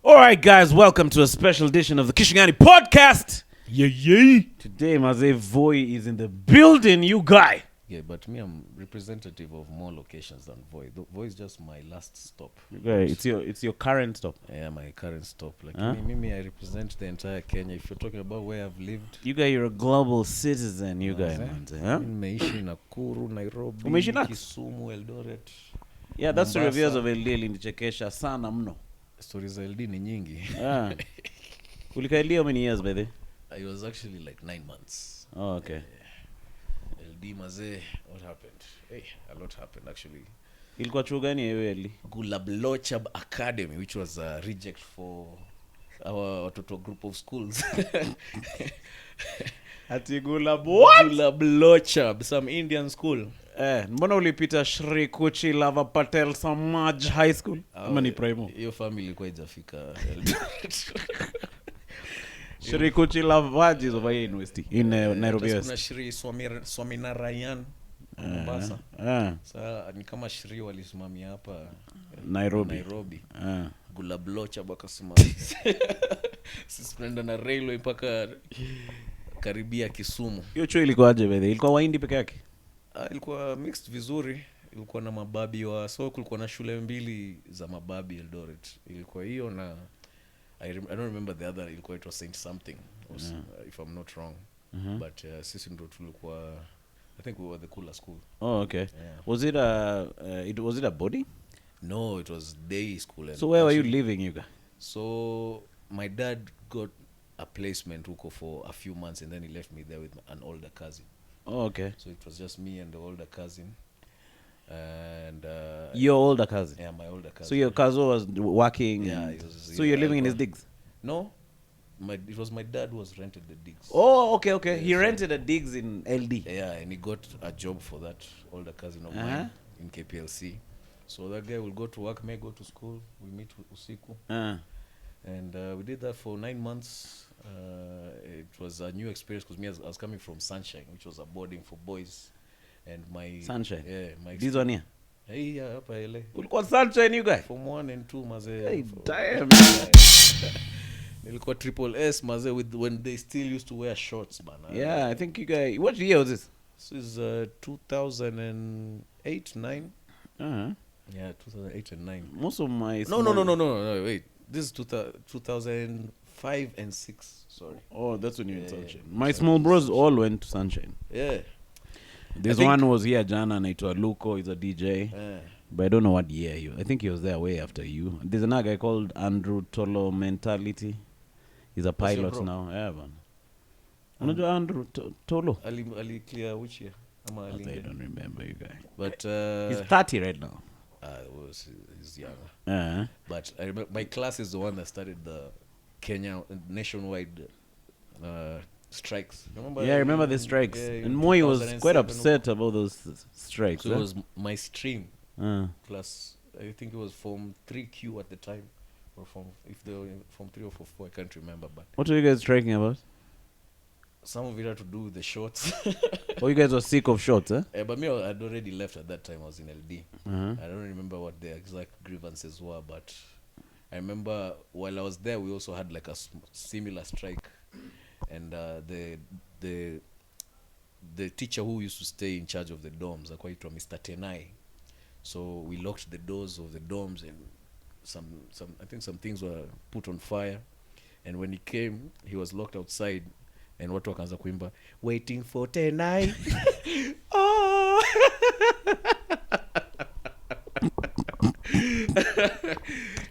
All right, guys, welcome to a special edition of the Kishingani podcast. Yeah. Today, Maze Voi is in the building, you guy. Yeah, but me, I'm representative of more locations than Voi. Voi is just my last stop. You guy, it's your current stop. Yeah, my current stop. Like Huh? me, I represent the entire Kenya. If you're talking about where I've lived, You guy, you're a global citizen, you guy, Maze. man. Huh? Nimeishi Nakuru, Nairobi, Umeishi na? Kisumu, Eldoret. Yeah, that's the Mombasa. reviews of LD ilinichekesha sana mno. Stories za LD ni nyingi. Ulika LD how many years by the? I was actually like 9 months. Oh, okay. LD Maze, what happened? Hey, a lot happened actually. Ilikuwa chuo gani hiyo LD? Gulablochab Academy, which was a reject for our total group of schools. Ati what? Gulablochab, some Indian school. Mbona ulipita Shri Kuchi Lava Patel Samaj High School? Ama ni primo? Your family ilikuwa haijafika. Shri Kuchi Lava is over here in West in Nairobi West. Kuna Shri Swaminarayan Mombasa. Sasa ni kama Shri walisimamia hapa Nairobi. Gulablochab akasema sisi tunaenda na railway mpaka karibia Kisumu. Hiyo chuo ilikuwa aje by the? Ilikuwa Wahindi peke yake? Ilikuwa mixed vizuri. Ilikuwa na mababi wa kulikuwa na shule mbili za mababi Eldoret. Ilikuwa hiyo na I don't remember the other. Ilikuwa it was Saint something if I'm not wrong. But sisi ndo tulikuwa, I think we were the cooler school. Oh, okay. Yeah. Was it a boarding? No, it was day school. So where were you living, you guys? So my dad got a placement huko for a few months and then he left me there with an older cousin. Oh, okay. So it was just me and the older cousin. And your older cousin? Yeah, my older cousin. So your cousin was working? Yeah. So you're living in his digs? No. It was my dad who was rented the digs. Oh, okay. Yeah, he rented a digs in LD. Yeah, and he got a job for that older cousin of mine in KPLC. So that guy will go to work, may go to school, we meet usiku. And we did that for 9 months. It was a new experience because I was coming from Sunshine, which was a boarding for boys. And my Sunshine? Yeah, my This one here? Hey, yeah, hapa LA. Ulikuwa Sunshine, you guys? From 1 and 2, maze. Hey, damn. Nilikuwa triple S, maze, when they still used to wear shorts, man. Yeah, I think you guys... What year was this? This is 2008, 9. Yeah, 2008 and 9. Most of my... No, wait. This is 2005 and 6, sorry. Oh, that's when you were in Sunshine. My small bros all went to Sunshine. Yeah. This one was here, Jana, naitwa Luko, he's a DJ. But I don't know what year I think he was there way after you. There's another guy called Andrew Tolo Mentality. He's a pilot now. Yeah, man. Unajua Andrew Tolo? Ali clear which year? I don't remember, you guys. But he's 30 right now. He's younger. But I remember my class is the one that started the Kenya nationwide strikes. Remember? Yeah, I remember the strikes. Yeah, and Moi was quite upset about those strikes. So it was my stream class. I think it was from 3Q at the time, or from 3 or 4, I can't remember. But what are you guys striking about? Some of it had to do with the shorts. Oh, you guys were sick of shorts, huh? But me, I'd already left at that time. I was in LD. I don't remember what the exact grievances were, but I remember while I was there, we also had like a similar strike. And the teacher who used to stay in charge of the dorms, akwaitwa Mr. Tenai. So we locked the doors of the dorms, and I think some things were put on fire. And when he came, he was locked outside. And watu wakaanza kuimba waiting for Tenai. Oh.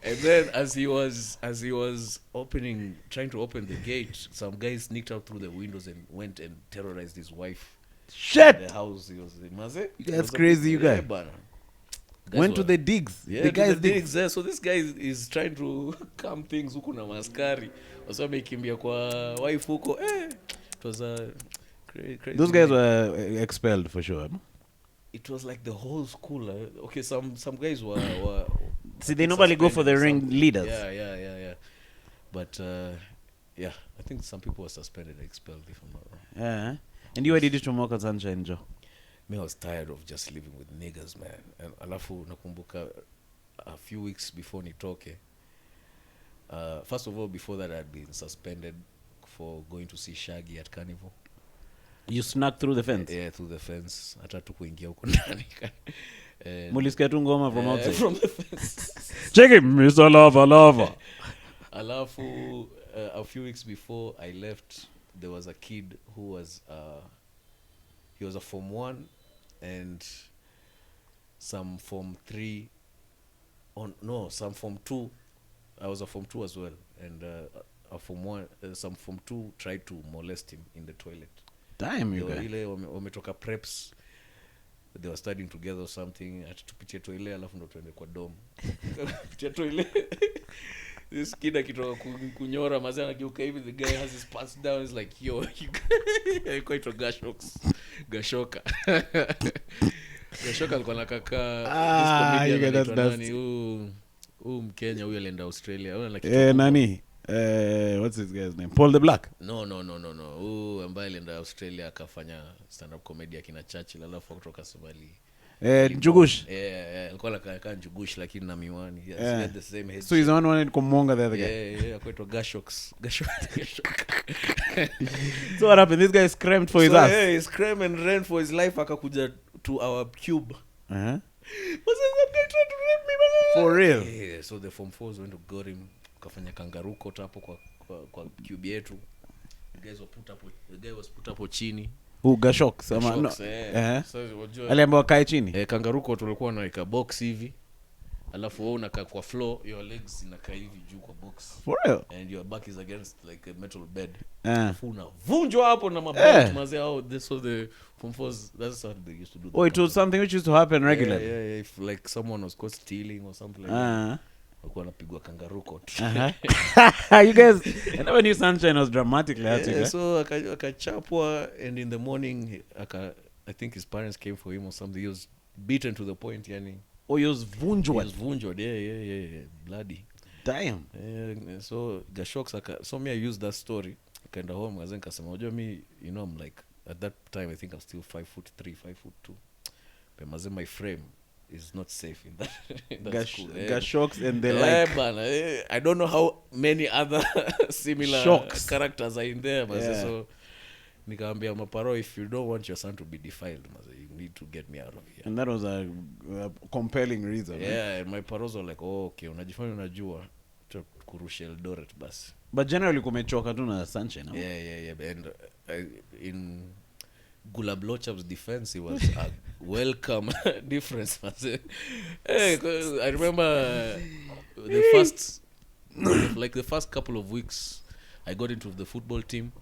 And then as he was trying to open the gate, some guys sneaked out through the windows and went and terrorized his wife. Shit! The house he was in. That's crazy, you guys. Went to the digs. Yeah, the guys digs there. So this guy is trying to calm things huku na maskari. Wasa amekimbia kwa wife huko. It was a crazy. Those guys were expelled for sure. It was like the whole school. Okay, some guys were see, they normally go for the ring leaders. Yeah. But yeah, I think some people were suspended, expelled, if I'm not wrong. Yeah. And you, why did you to Sunshine, Joe? Me, I was tired of just living with niggas, man. And alafu nakumbuka a few weeks before nitoke, first of all, before that, I had been suspended for going to see Shaggy at Carnival. You snuck through the fence? Yeah, through the fence. Hata tu kuingia huko ndani. Mulisikia tu ngoma from outside? From the fence. Check him, Mr. Lava. Alafu, a few weeks before I left, there was a kid who was, he was a Form 1 and some Form 3, some Form 2. I was a Form 2 as well. And a Form 1, some Form 2 tried to molest him in the toilet. Damn, you guys. Wametoka preps. They were studying together or something. Tupitie toilet alafu ndo tuende kwa dom. Tupitie toilet. This kid akitoka kunyora mazana akiuka hivi, the guy has his pants down. He's like, yo, you quite a Gashoka. Gashoka alikuwa nakaka this comedian nani huyu Mkenya huyu alienda Australia. Nani? What's his guy's name? Paul the Black? No. Huyu ambaye alienda Australia akafanya stand up comedy akina Churchill alafu kutoka Somali. Njugush. Alikuwa anakaa Njugush lakini na miwani. He had the same head. So he's the one wanted kumonga the other guy. Yeah, quite Gashoks. So what happened? This guy screamed for his ass. Yeah, he screamed and ran for his life. Akakuja to our cube. Uh-huh. Was that guy trying to rape me? For real? Yeah, so the Form 4s went to got him. Kafanya kangaroo court hapo kwa cube yetu. The guy was put hapo chini. Gashoks ama no. So aliambiwa kae chini. Kangaroo court tulikuwa na box hivi. Alafu wewe unakaa kwa floor, your legs zinakaa hivi juu kwa box. For real? And your back is against like a metal bed. Funa vunjwa hapo na mabelt mazee. This was the Form 4s. That's how they used to do. It was something which used to happen regularly. Yeah. If like someone was caught stealing or something like that. Walikuwa wanapigwa kangaroo court. You guys, and when you Sunshine was dramatically hurting. So akachapwa and in the morning I think his parents came for him or something. He was beaten to the point yani. Oh, he was vunjwa. Yeah. Bloody. Damn. So Gashoks so me I used that story. Kaenda home ngazen kasema unajua me, you know, I'm like at that time I think I'm still 5'3", 5'2". But maze my frame is not safe in that school. Gashoks and the like. Man, I don't know how many other similar Shocks. Characters are in there. So nikaambia maparo, if you don't want your son to be defiled, you need to get me out of here. And that was a compelling reason. Yeah, and my paros were like, oh, okay, unajifanya unajua kurusha Eldoret basi. But generally kumechoka tu na Sunshine. Yeah. And in Gulab Lochab's defense, it was a welcome difference. I remember the first couple of weeks, I got into the football team.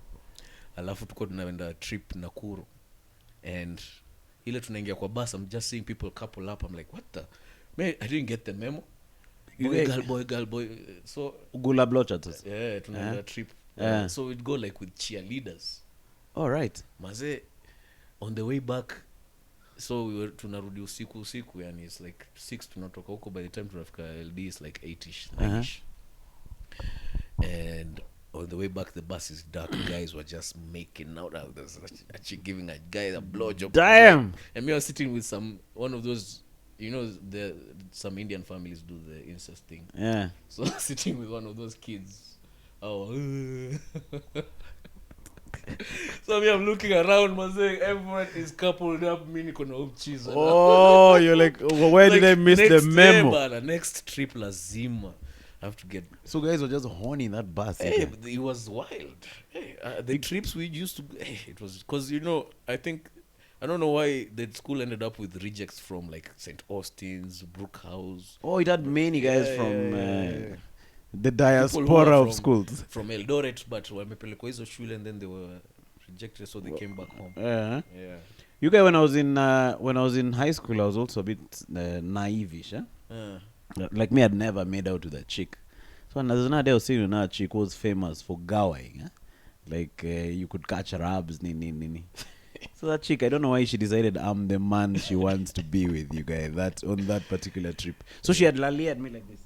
Alafu tuko tunaenda trip Nakuru. And ile tunaingia kwa bus, I'm just seeing people couple up. I'm like, what the? Man, I didn't get the memo. Girl, boy. So Gulab Lochab. Yeah, tunaenda trip. So we'd go like with cheerleaders. All right. Maze, on the way back, so we were tunarudi usiku yani it's like 6 tunatoka huko. By the time tunafika LD it's like 8ish, 9ish. And on the way back the bus is dark. Guys were just making out. There's actually giving a guy a blowjob. Damn. And me, I was sitting with one of those, you know, some Indian families do the incest thing. Yeah. So sitting with one of those kids. So me, I'm looking around, everyone is coupled up. Me, niko cheese. Oh, you're like, where did I miss the memo? Next trip lazima. I have to get. So guys were just horny in that bus. Hey, it was wild. Hey, the trips we used to. Hey, it was because I don't know why the school ended up with rejects from like St. Austin's, Brookhouse. Oh, it had many guys from the diaspora of schools from Eldoret, but wamepelekwa hizo shule and then they were rejected, so they came back home. Yeah. You guys, when I was in high school, I was also a bit naive-ish. Like me, I'd never made out with a chick. So another day I was seeing another chick who was famous for gawing. Like you could catch rabs, nini. So that chick, I don't know why she decided I'm the man she wants to be with, you guys, on that particular trip. So she had lallied me like this.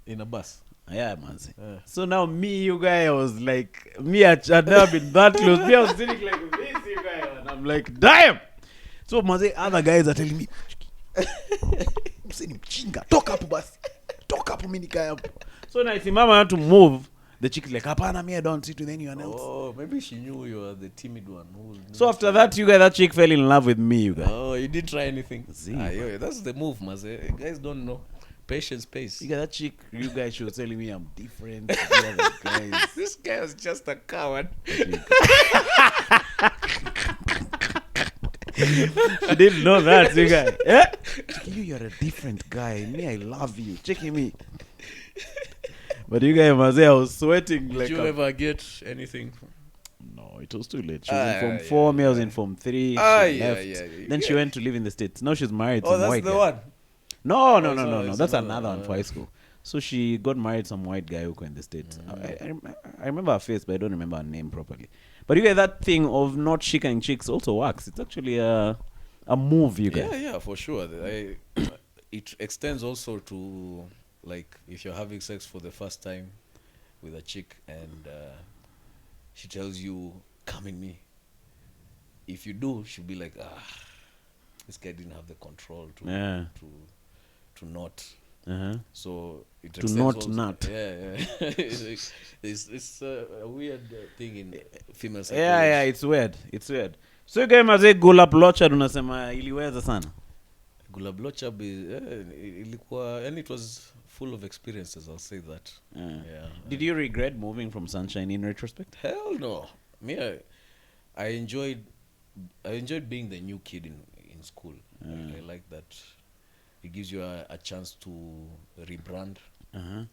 In a bus? Yeah, man. So now me, you guys, I was like, me, I'd never been that close. Me, I was sitting like this, you guys, and I'm like, damn! So maze, other guys are telling me, mseni mchinga, toka hapo basi. Toka hapo mimi nikae hapo. So naisimama to move. the chick is like, "Hapana, me, I don't sit with anyone else." Oh, maybe she knew you were the timid one. So after that, you guys, that chick fell in love with me, you guys. Oh, you didn't try anything. See, That's the move, Maze. You guys don't know. Patience pays. You got that chick, you guys, she was telling me I'm different. The other guys. This guy was just a coward. She didn't know that, you guys. Yeah? You're a different guy. Me, I love you. Check me. But you guys, Maze, I was sweating. Did you ever get anything? No, it was too late. She was in Form 4, me I was in Form 3. She left. Then she went to live in the States. Now she's married to some white guy. Oh, that's the one? No. That's another one for high school. So she got married some white guy who in the States. I remember her face, but I don't remember her name properly. But you get that thing of not chicking chicks also works. It's actually a move, you guys. Yeah, for sure. It extends also to, like, if you're having sex for the first time with a chick and she tells you, "Come in me." If you do, she'll be like, this guy didn't have the control to not. So it to not. Yeah. It's a weird thing in female psychology. Yeah, it's weird. So you guys must say gula blocha unasema iliweza sana. Gula blocha ilikuwa, and it was full of experiences, I'll say that. Yeah. Did you regret moving from Sunshine in retrospect? Hell no. Me, I enjoyed being the new kid in school. I like that. It gives you a chance to rebrand.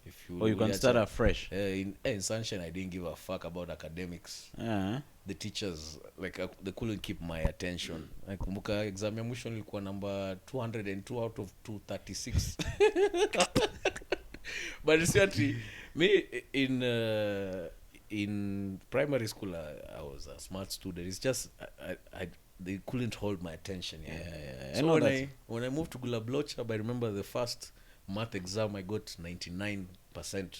If you can start afresh. In Sunshine, I didn't give a fuck about academics. The teachers, like, they couldn't keep my attention. Nakumbuka exam ya mwisho nilikuwa number 202 out of 236. But seriously, me in primary school, I was a smart student. It's just they couldn't hold my attention. Yeah. So when I moved to Gulablocha, I remember the first math exam I got 99%.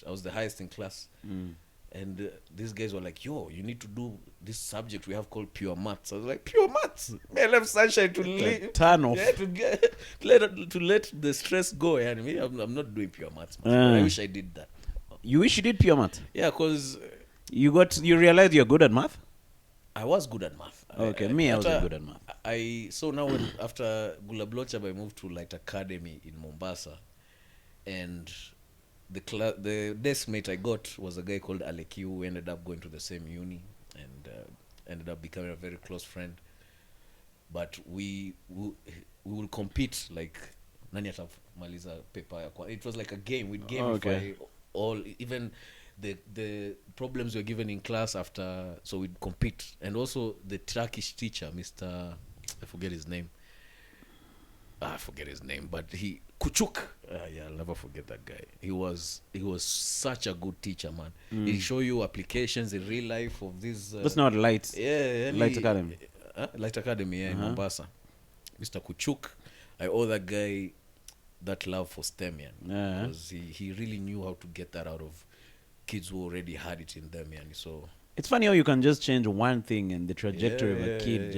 I was the highest in class. And these guys were like, "Yo, you need to do this subject we have called pure maths." I was like, "Pure maths? I left Sunshine to turn off. Yeah, to let the stress go. And me, I'm not doing pure maths. I wish I did that." You wish you did pure math? Yeah, because you realized you're good at math? I was good at math. Okay, I wasn't good at math. So now after Gulablocha, I moved to Light Academy in Mombasa, and the desk mate I got was a guy called Aleki, who ended up going to the same uni and ended up becoming a very close friend. But we will compete, like, nani atamaliza paper. It was like a game. We'd gamify all, even the problems were given in class after, so we'd compete. And also the Turkish teacher, Mr. I forget his name, but Kuchuk. I'll never forget that guy. He was such a good teacher, man. He'd show you applications in real life of these. That's not Light. Yeah, Light Academy. Light Academy, in Mombasa. Mr. Kuchuk. I owe that guy that love for STEM, because he really knew how to get that out of kids who already had it in them, so it's funny how you can just change one thing and the trajectory of a kid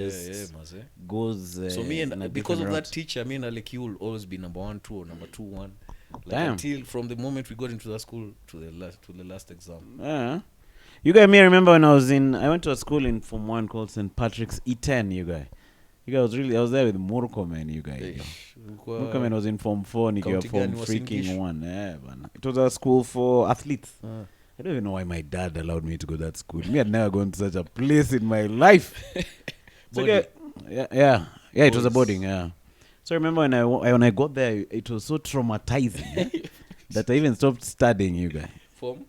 goes. So me and because of that teacher, me and Aleki will always be number 1, 2, or number 2, 1. Like, until from the moment we got into the school to the last exam. You guys may remember when I went to a school in Form 1 called St. Patrick's E10. You guys I was there with Murkomen. You guys. Murkomen was in Form 4 and you were Form freaking 1. It was a school for athletes. I don't even know why my dad allowed me to go to that school. Me had never gone to such a place in my life. So it was a boarding. Yeah. So I remember when I got there, it was so traumatizing that I even stopped studying. You guys. Form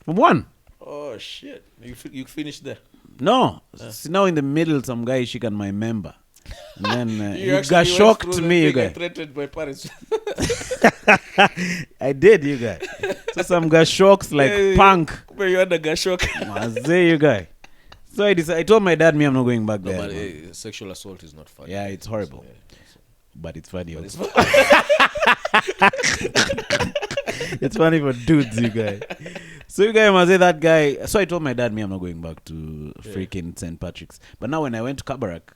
1. Oh shit! You finished there? No. See, now in the middle, some guy shook on my member. And then you got shocked me, you guys. I threatened my parents. I did, you guys. So some guy shocks like punk. Where you had a guy shock? Mazay, you guys. So I told my dad, I'm not going back there. But sexual assault is not funny. Yeah, it's horrible. But it's funny. It's funny for dudes, you guys. So you guys must say that guy. So I told my dad, I'm not going back to freaking St. Patrick's. But now when I went to Kabarak,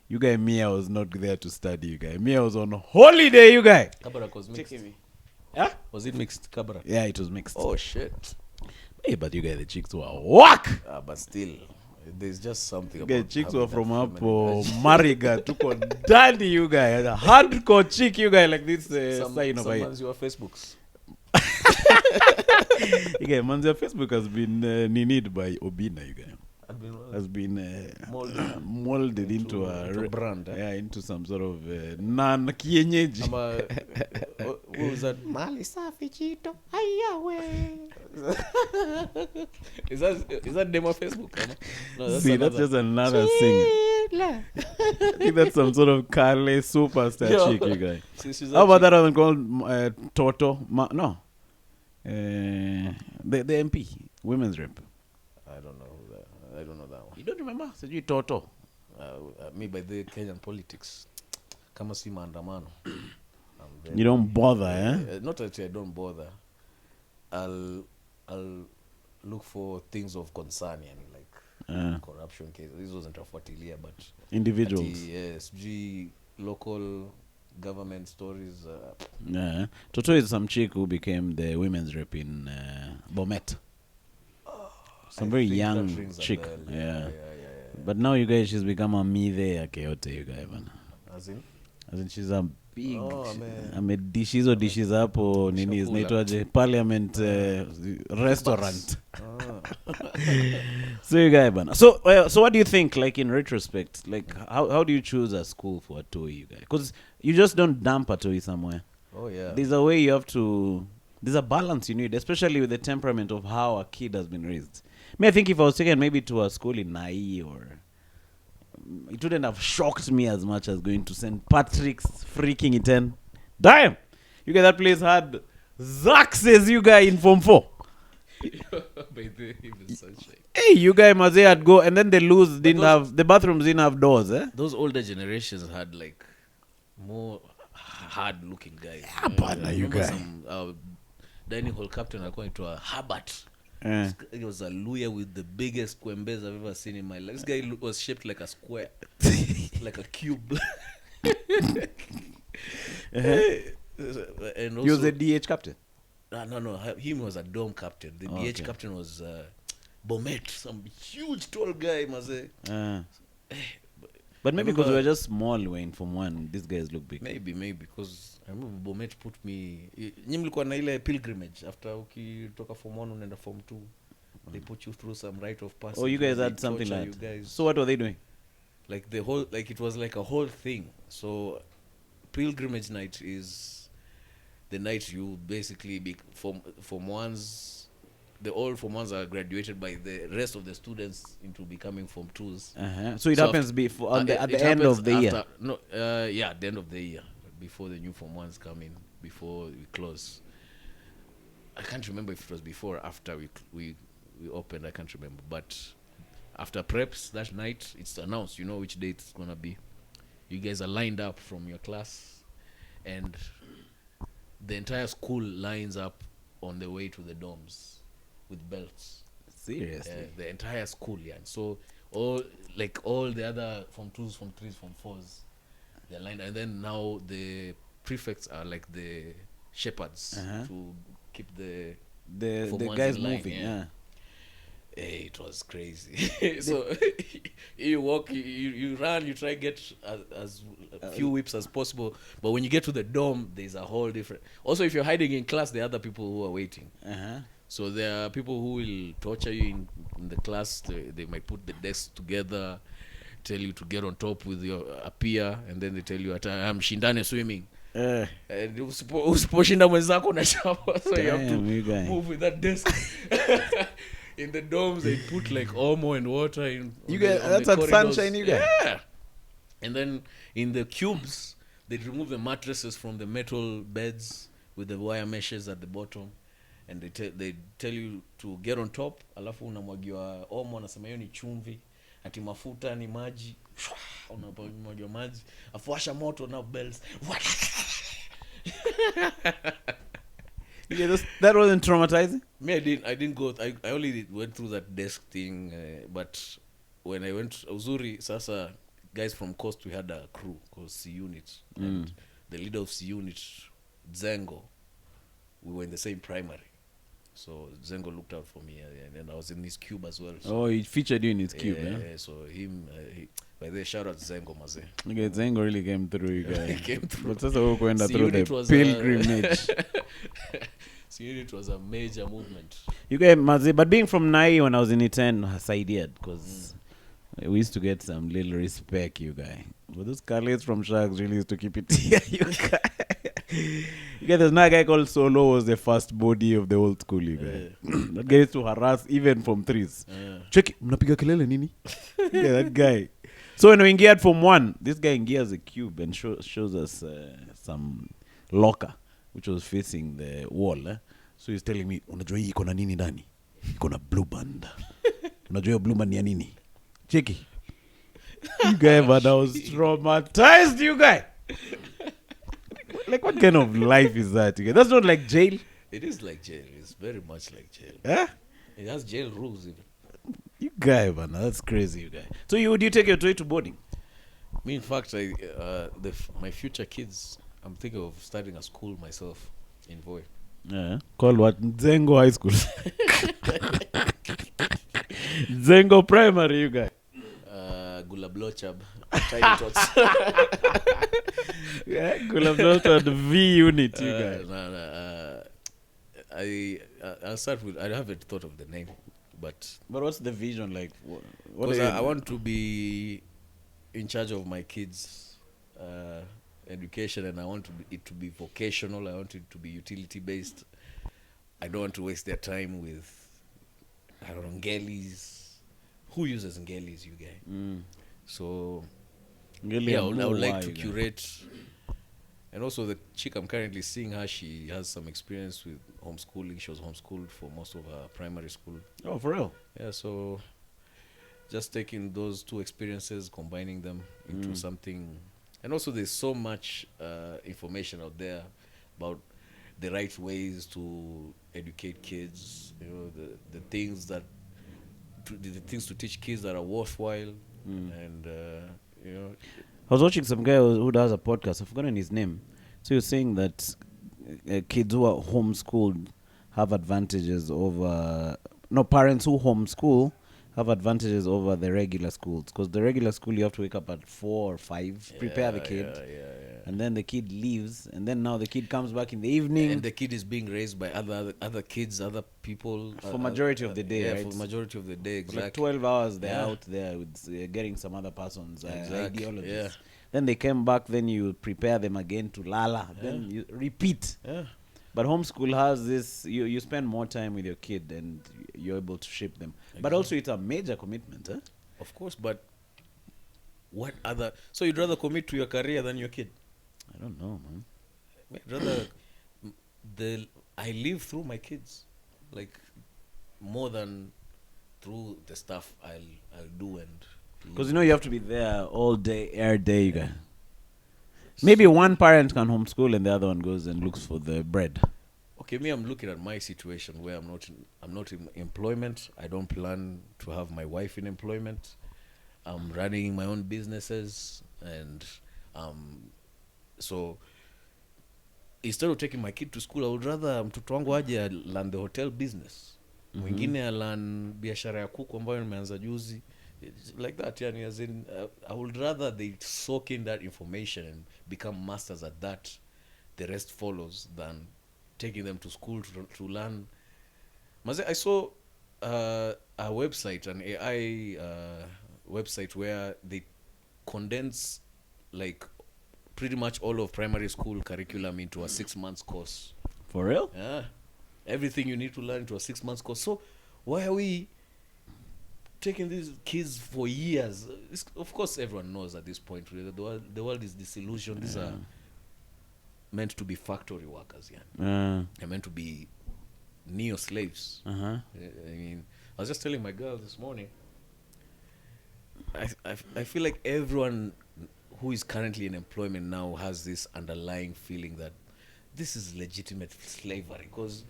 you guys, I was not there to study, you guys. I was on holiday, you guys. Kabarak was mixed. Huh? Was it mixed, Kabarak? Yeah, it was mixed. Oh, shit. Hey, but you guys, the chicks were whack. But still, there's just something Okay, about chicks having were that from up feminine Mariga to daddy, you guys. A hardcore chick, you guys, like this sign of some your Facebooks. Okay, man, your Facebook has been needed by Obina, you guys. Has been molded into a brand. Yeah, into some sort of non-kienyeji. What was that? Mali safi chito. Is that name of Facebook? No, that's that's just another singer. I think that's some sort of Kale superstar chick, you guys. How about that one called Toto? No. The MP, women's rep. I don't know that one. You don't remember? So you Toto. Me by the Kenyan politics. Kama si maandamano. You don't bother, eh? Not that I don't bother. I'll look for things of concern, like corruption cases. This wasn't a fuatilia, but individuals. Yes, local government stories. Yeah. Toto is some chick who became the women's rep in Bomet. Some very young chick. Yeah. But now you guys, she's become a mithe akeote, you guys. As in she's a big dishes hapo nini zinaitwaje parliament restaurant. So you guys, bana. So what do you think, like in retrospect, like how do you choose a school for a toy, you guys? Because you just don't dump a toy somewhere. Oh yeah. There's a way you have to. There's a balance you need, especially with the temperament of how a kid has been raised. I think if I was taken maybe to a school in Nai, or it wouldn't have shocked me as much as going to St. Patrick's freaking Iten. Damn! You guys, that place had Zaxes, you guys, in Form 4. Hey, you guys, Mazay had go, and then the bathrooms didn't have doors, eh? Those older generations had like more hard looking guys. Yeah, but you guys. Some dining hall captain alikuwa into a Herbert. He was a lawyer with the biggest kwembes I've ever seen in my life. This guy was shaped like a square, like a cube. And also, he was a DH captain? No. Him was a dome captain. The DH captain was Bomet, some huge tall guy, maze. But maybe because we were just small when Form 1, these guys look big. Maybe because I remember Bomet put me. Nyinyi mlikuwa na ile pilgrimage after ukitoka Form 1 unaenda Form 2. They put you through some rite of passage. Oh, you guys had something like that. So what were they doing? Like it was like a whole thing. So pilgrimage night is the night you basically Form 1s. The old Form 1s are graduated by the rest of the students into becoming Form 2s. So it happens before at the end of the year. No, at the end of the year, before the new Form 1s come in, before we close. I can't remember if it was before or after we opened. I can't remember, but after preps that night, it's announced. You know which date it's gonna be. You guys are lined up from your class, and the entire school lines up on the way to the dorms with belts. Seriously? The entire school, yeah. So all the other Form 2s, Form 3s, Form 4s, they're lined, and then now the prefects are like the shepherds to keep the guys moving. Yeah. Hey, it was crazy. So you walk, you run, you try to get as few whips as possible. But when you get to the dorm, there's a whole different. Also, if you're hiding in class, there are other people who are waiting. So there are people who will torture you in the class. They might put the desks together, tell you to get on top with a peer, and then they tell you, I'm shindane swimming. And usiposhinda mwenzako na shower, so you have to move with that desk. In the dorms, they put like Omo and water in. You guys, that's at sunshine, you guys. Yeah. And then in the cubes, they remove the mattresses from the metal beds with the wire meshes at the bottom, and they tell you to get on top. Alafu unamwagiwa Omo, anasema hiyo ni chumvi, ati mafuta ni maji. Unamwagiwa maji, afuasha moto na bells. Yeah, that wasn't traumatizing. Me, I didn't go. I only went through that desk thing, but when I went Uzuri, sasa guys from Coast, we had a crew called C Unit, and the leader of C Unit, Zengo, we were in the same primary, So Zengo looked out for me, and I was in his cube as well. So, he featured you in his cube, So him, by the shout out Zengo Maze. Okay, Zengo really came through, you guys. He came through. But that's how we went through the was pilgrimage. It was a major movement. You guys, Maze, but being from Nai when I was in E10 has ideaed, because we used to get some little respect, you guys. But those Carlets from Sharks really used to keep it here, you guys. You guys, there's another guy called Solo, was the first body of the old school, you guys. That guy used to harass even from threes. Check it, mnapiga kelele nini? Yeah, that guy. So when we geared from 1, this guy gears a cube and shows us some locker, which was facing the wall. So he's telling me, unajua hii iko na nini ndani? Iko na blue band. Unajua hiyo blue band ni ya nini? Cheki. You guys, but I was traumatized, you guys. Like, what kind of life is that, you guys? That's not like jail. It is like jail. It's very much like jail. Huh? It has jail rules even. You guys, man, that's crazy, you guys. So would you take your toy to boarding? Me, in fact, my future kids, I'm thinking of starting a school myself in Voi. Yeah. Called what? Zengo High School. Zengo Primary, you guys. Gula Blochab. Tiny tots. Yeah, Gula Blochab V unit, you guys. I'll start with, I haven't thought of the name, but what's the vision like? Because I want to be in charge of my kids' education, and I want it to be vocational. I want it to be utility based. I don't want to waste their time with, I don't know, ngelis. Who uses ngelis, you guys? So I would like to curate. And also the chick I'm currently seeing her, she has some experience with homeschooling. She was homeschooled for most of her primary school. Oh, for real? Yeah, so just taking those two experiences, combining them into something. And also there's so much information out there about the right ways to educate kids, you know, the things to teach kids that are worthwhile. And you know, I was watching some guy who does a podcast. I've forgotten his name. So you're saying that kids who are homeschooled have advantages over... No, parents who homeschool have advantages over the regular schools. Because the regular school, you have to wake up at 4 or 5, prepare the kid. And then the kid leaves. And then now the kid comes back in the evening. And the kid is being raised by other kids, other people. For majority of the day, right? For majority of the day, exactly. Like 12 hours they're out there with getting some other person's ideologies. Yeah. Then they came back, then you prepare them again to Lala. Then you repeat. Yeah. But homeschool has this, you spend more time with your kid and you're able to shape them. Exactly. But also it's a major commitment, huh? Of course, but what other... So you'd rather commit to your career than your kid? I don't know, man. I'd rather... I live through my kids. Like, more than through the stuff I'll do and... Because you know you have to be there all day, every day, you guys. Maybe one parent can homeschool and the other one goes and looks for the bread. Okay, me, I'm looking at my situation where I'm not in employment. I don't plan to have my wife in employment. I'm running my own businesses, and so instead of taking my kid to school, I would rather mtoto wangu aje learn the hotel business. Mwingine learn biashara ya kuku ambayo nimeanza juzi. Like that, yani, as in, I would rather they soak in that information and become masters at that. The rest follows, than taking them to school to learn. I saw a website, an AI website, where they condense like pretty much all of primary school curriculum into a 6-month course. For real? Yeah. Everything you need to learn into a 6-month course. So why are we taking these kids for years? Of course, everyone knows at this point the world is disillusioned. These are meant to be factory workers. They're meant to be neo-slaves. I mean, I was just telling my girl this morning, I feel like everyone who is currently in employment now has this underlying feeling that this is legitimate slavery. Because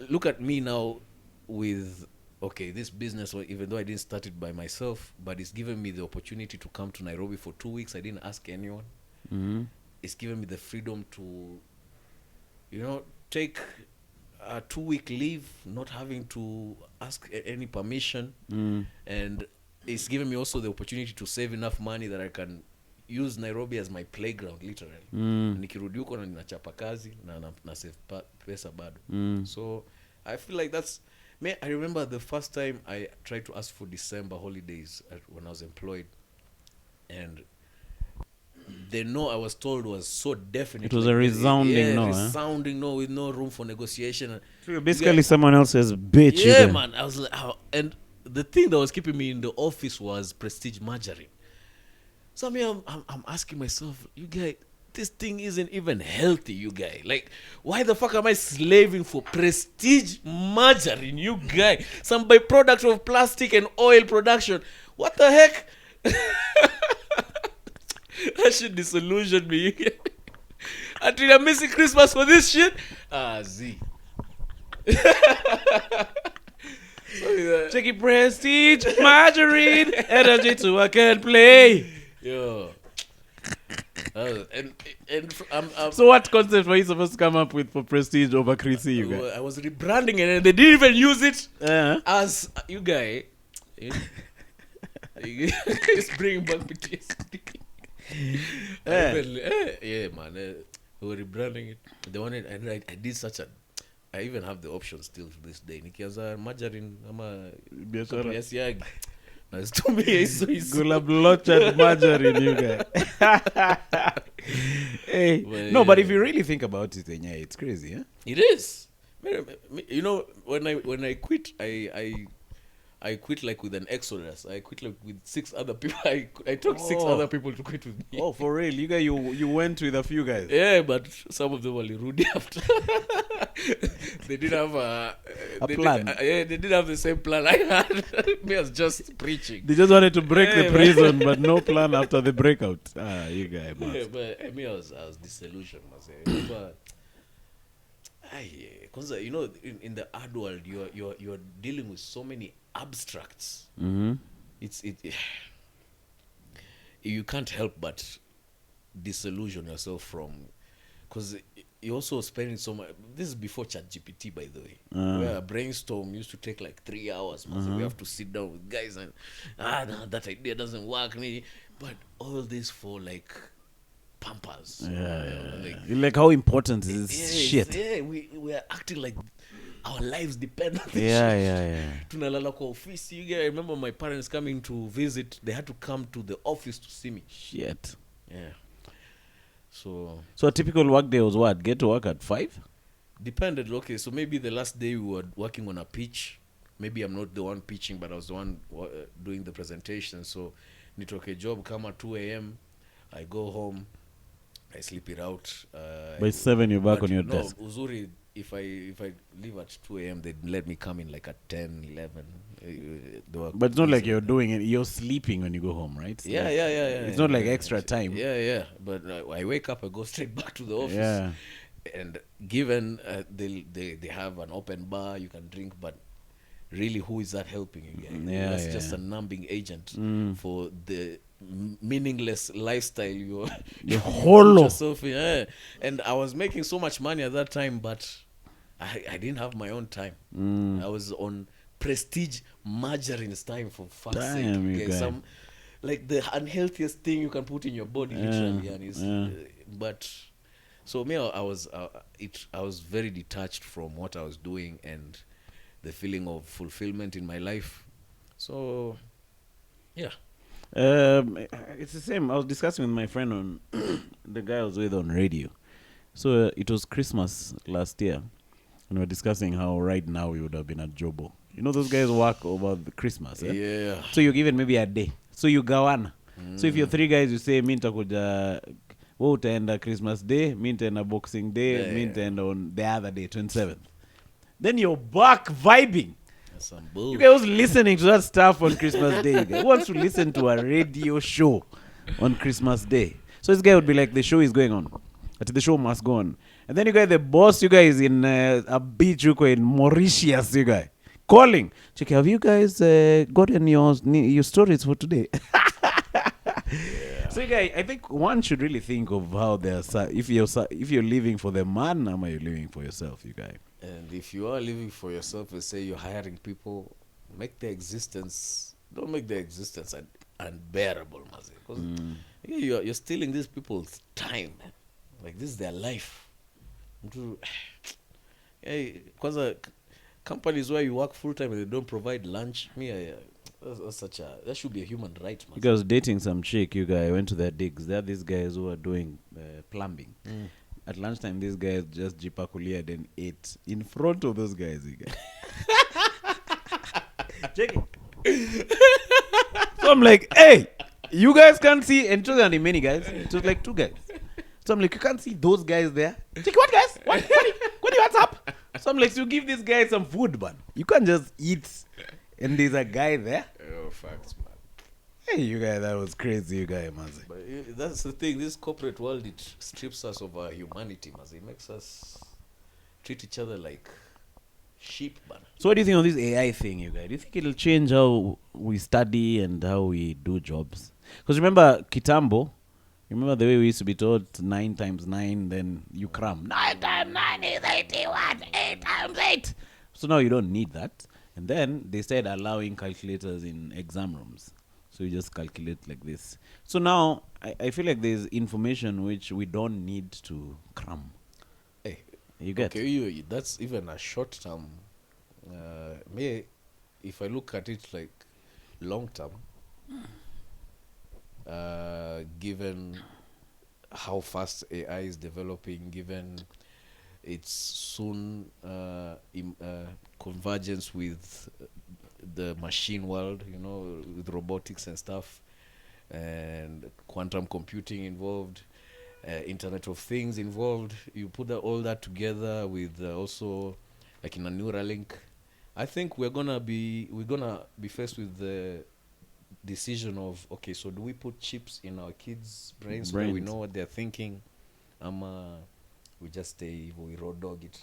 look at me now with... Okay, this business, even though I didn't start it by myself, but it's given me the opportunity to come to Nairobi for 2 weeks. I didn't ask anyone. It's given me the freedom to, you know, take a 2-week leave, not having to ask any permission, and it's given me also the opportunity to save enough money that I can use Nairobi as my playground literally. Nikirudi huko na ninachapa kazi na save pesa bado. So I feel like that's I remember the first time I tried to ask for December holidays when I was employed, and the no I was told was so definite. It was a resounding no. Resounding no with no room for negotiation. So you're basically someone else's bitch. Yeah, man. I was like, and the thing that was keeping me in the office was prestige margarine. So I mean, I'm asking myself, you guys, this thing isn't even healthy, you guys. Like, why the fuck am I slaving for prestige margarine, you guys? Some byproduct of plastic and oil production. What the heck? That shit disillusioned me. Until I'm missing Christmas for this shit. Z. Check it, prestige, margarine, energy to I can play. Yo. So what concept were you supposed to come up with for prestige over Chrissy, you guys? I was rebranding it and they didn't even use it as you guys. It's bringing back PTSD. Yeah, man. We were rebranding it. They wanted, and I did such a. I even have the option still to this day. Nikianza margarine ama yes yagi. Nice to me. Gula blotched margarine, you guys. Hey, but, no, but if you really think about it, yeah, it's crazy, huh? It is. You know, when I quit, I quit like with an exodus. I quit like with 6 other people. I took 6 other people to quit with me. Oh, for real? You guys, you went with a few guys? Yeah, but some of them were rude after. They didn't have a plan. They didn't have the same plan I had. Me was just preaching. They just wanted to break the prison, but no plan after the breakout. You guys. Yeah, but me, I was disillusioned. Because you know, in the art world, you're dealing with so many abstracts. It's you can't help but disillusion yourself from, because you're also spending so much. This is before ChatGPT, by the way, where a brainstorm used to take like 3 hours. We have to sit down with guys and no, that idea doesn't work. But all this for like Pampers. Like how important is this shit? Yeah, we are acting like our lives depend on this shit. Tunalala kwa ofisi. You guys, I remember my parents coming to visit. They had to come to the office to see me. Shit. Yeah. So a typical work day was what? Get to work at 5? Depended. Okay, so maybe the last day we were working on a pitch. Maybe I'm not the one pitching, but I was the one doing the presentation. So nitoke job come at 2 a.m. I go home. I sleep it out. By 7 you're back on your desk. Uzuri, if I leave at 2 a.m. they'd let me come in like at 10, 11. But it's not like you're doing it. You're sleeping when you go home, right? So yeah. It's not like extra time. Yeah. But I wake up, I go straight back to the office. Yeah. And given they have an open bar, you can drink, but really, who is that helping you? That's just a numbing agent for the meaningless lifestyle you're hollow yourself in. Yeah. And I was making so much money at that time, but I didn't have my own time. I was on prestige margarine's time, for fuck's sake. Like the unhealthiest thing you can put in your body, literally. But so me, I was very detached from what I was doing and the feeling of fulfillment in my life. So yeah. It's the same. I was discussing with my friend on the guy I was with on radio. So it was Christmas last year, and we were discussing how right now we would have been at Jobo. You know those guys work over the Christmas, eh? Yeah. So you're given maybe a day. So you gawana. So if you're 3 guys, you say mi nitakuja wewe utaenda Christmas Day, mi nitaenda Boxing Day, mi nitaenda on the other day, 27th. Then you're back vibing. Some bull. You guys listening to that stuff on Christmas Day. Who wants to listen to a radio show on Christmas Day? So this guy would be like, the show is going on. But the show must go on. And then you guys, the boss, you guys in a beach, you guys in Mauritius, you guys. Calling. Check, have you guys gotten your stories for today? So you guys, I think one should really think of how if you're living for the man, or are you living for yourself, you guys? And if you are living for yourself and say you're hiring people, make their existence, don't make their existence unbearable, Mazi. Because you're stealing these people's time, man. Like, this is their life. Hey, because companies where you work full time and they don't provide lunch, that's such a, that should be a human right, man. Because dating some chick, you guys went to their digs. There are these guys who are doing plumbing. At lunchtime, these guys just jipakuliad and ate in front of those guys. You guys. Check it. So I'm like, hey, you guys can't see. And it wasn't many guys. It was like 2 guys. So I'm like, you can't see those guys there. Check what, guys? What's up? So I'm like, so you give these guys some food, man. You can't just eat. And there's a guy there. Oh, facts, man. Hey, you guys, that was crazy, you guys, Mazi. But that's the thing. This corporate world, it strips us of our humanity, Mazi. It makes us treat each other like sheep, man. So what do you think of this AI thing, you guys? Do you think it'll change how we study and how we do jobs? Because remember, Kitambo, remember the way we used to be taught 9 times 9, then you cram. 9 times 9 is 81, 8 times 8. So now you don't need that. And then they started allowing calculators in exam rooms. So you just calculate like this. So now I feel like there's information which we don't need to cram. Hey, you get? Okay, that's even a short term. If I look at it like long term, given how fast AI is developing, given its soon convergence with the machine world, with robotics and stuff, and quantum computing involved, Internet of Things involved. You put all that together with also like in a Neuralink. I think we're gonna be faced with the decision of, okay, so do we put chips in our kids' brains where we know what they're thinking? We just stay evil, we road dog it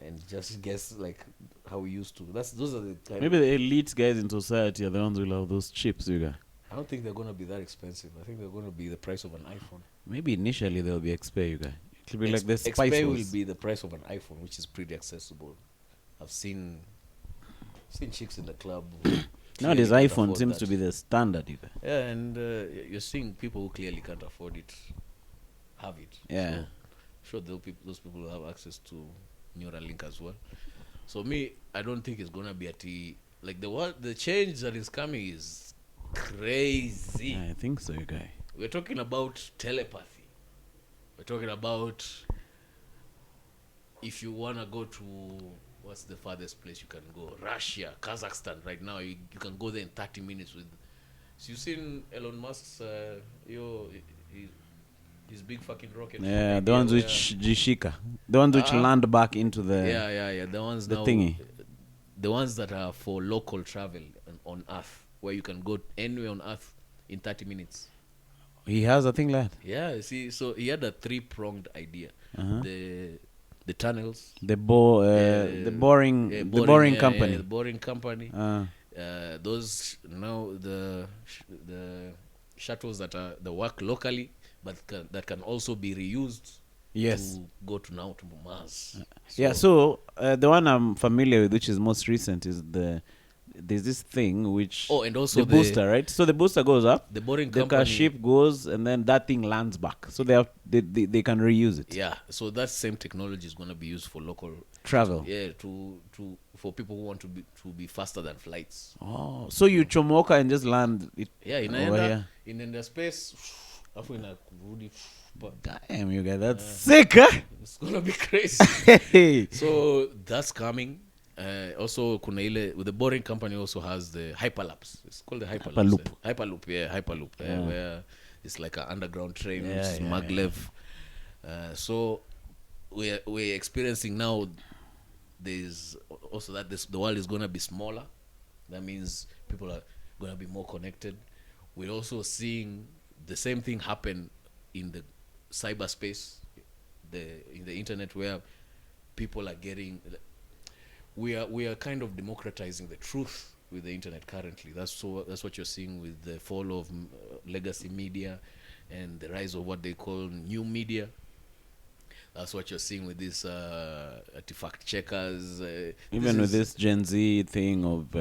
and just guess like how we used to. Those are the kind. Maybe the elite guys in society are the ones who love those chips, you guys. I don't think they're gonna be that expensive. I think they're gonna be the price of an iPhone. Maybe initially they'll be XP, you guys. It'll be like the Spice XP will be the price of an iPhone, which is pretty accessible. I've seen chicks in the club. Nowadays iPhone seems to be the standard, you guys. Yeah, and you're seeing people who clearly can't afford it have it. Yeah. So sure, those people will have access to Neuralink as well. So I don't think it's gonna be the change that is coming is crazy. I think so, you guys. We're talking about telepathy. We're talking about if you wanna go to, what's the farthest place you can go? Russia, Kazakhstan. Right now, you can go there in 30 minutes with. So you've seen Elon Musk's his big fucking rocket. Yeah, the ones which Jishika, the ones which land back into the. Yeah. The ones the now, thingy. The ones that are for local travel on Earth, where you can go anywhere on Earth in 30 minutes. He has a thing like that. Yeah, see, so he had a 3-pronged idea. The tunnels, the boring company. the boring company. Those now the shuttles that work locally, but that can also be reused. Yes. To go to Mars. So the one I'm familiar with, which is most recent, is there's this thing which and also the booster, right? So the booster goes up, the boring the company, ship goes, and then that thing lands back. So they can reuse it. Yeah. So that same technology is going to be used for local travel. For people who want to be faster than flights. Oh, so you chomoka and just land it. Yeah, in the space. Damn, you guys, that's sick, huh? It's gonna be crazy. So that's coming. Also, the boring company also has the hyperlapse. It's called the hyperloop. Hyperloop. Where it's like an underground train, which is maglev. So we're experiencing now. There's also that the world is gonna be smaller. That means people are gonna be more connected. We're also seeing the same thing happen in the cyberspace, in the internet, where people are getting. We are kind of democratizing the truth with the internet currently. That's what you're seeing with the fall of legacy media and the rise of what they call new media. That's what you're seeing with these artifact checkers. Even with this Gen Z thing of,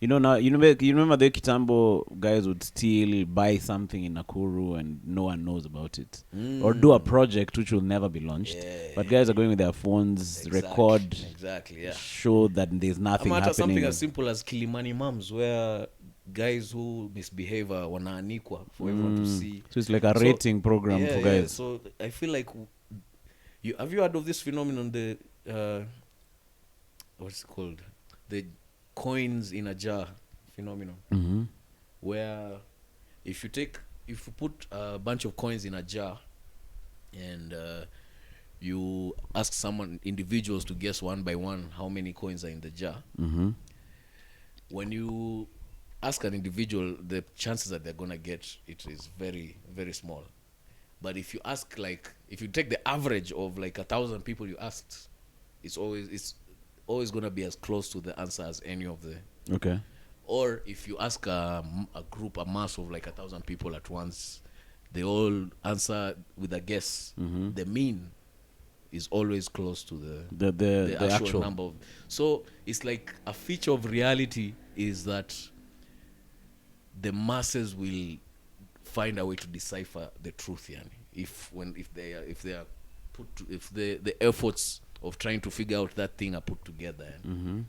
now, you remember the Kitambo guys would still buy something in Nakuru and no one knows about it. Or do a project which will never be launched. But guys are going with their phones, record, show that there's nothing happening. Something as simple as Kilimani Mums, where guys who misbehave wanaanikwa for everyone to see. So it's like a rating program for guys. Yeah. So I feel like, have you heard of this phenomenon, the what's it called? The coins in a jar phenomenon. Mm-hmm. Where if you put a bunch of coins in a jar and you ask individuals to guess one by one how many coins are in the jar. Mm-hmm. When you ask an individual, the chances that they're gonna get it is very, very small. But if you ask, if you take the average of 1,000 people you asked, it's always gonna be as close to the answer as any of the. Okay. Or if you ask a mass of 1,000 people at once, they all answer with a guess. Mm-hmm. The mean is always close to the actual number. So it's like a feature of reality is that the masses will find a way to decipher the truth, if the efforts of trying to figure out that thing are put together. Mm-hmm.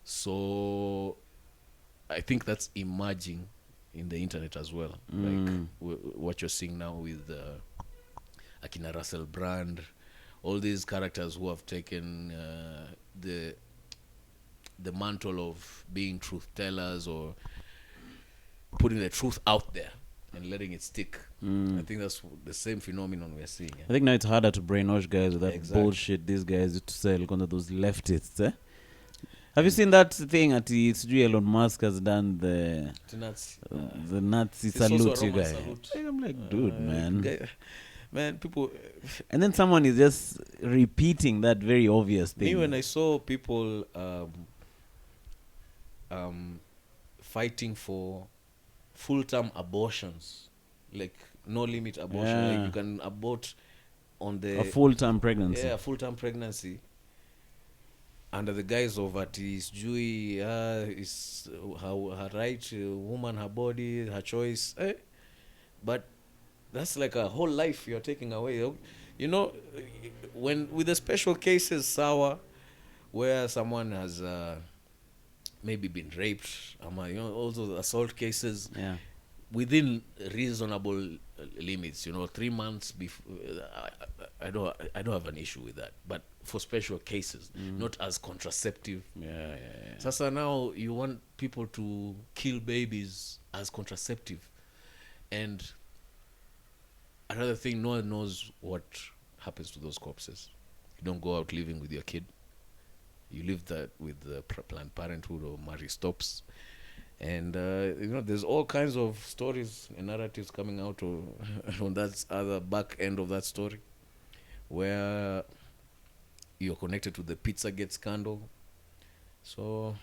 So I think that's emerging in the internet as well. What you're seeing now with Akina Russell Brand, all these characters who have taken the mantle of being truth tellers or putting the truth out there and letting it stick. I think that's the same phenomenon we're seeing. I think now it's harder to brainwash guys with that bullshit these guys used to sell, those leftists. Have you seen that thing at Elon Musk has done the Nazi salute, you guys? I'm like, dude, man, people. And then someone is just repeating that very obvious thing. Me, when I saw people fighting for full-term abortions, no limit abortion, you can abort on a full-term pregnancy. Yeah, a full-term pregnancy. Under the guise of is her right, woman, her body, her choice. But that's like a whole life you're taking away. When with the special cases, sour, where someone has maybe been raped, all those assault cases, within reasonable limits, 3 months before. I don't have an issue with that, but for special cases, not as contraceptive. Sasa now you want people to kill babies as contraceptive, and another thing, no one knows what happens to those corpses. You don't go out living with your kid. You live that with the Planned Parenthood or Marie Stopes. And, there's all kinds of stories and narratives coming out on that other back end of that story, where you're connected to the Pizzagate scandal. So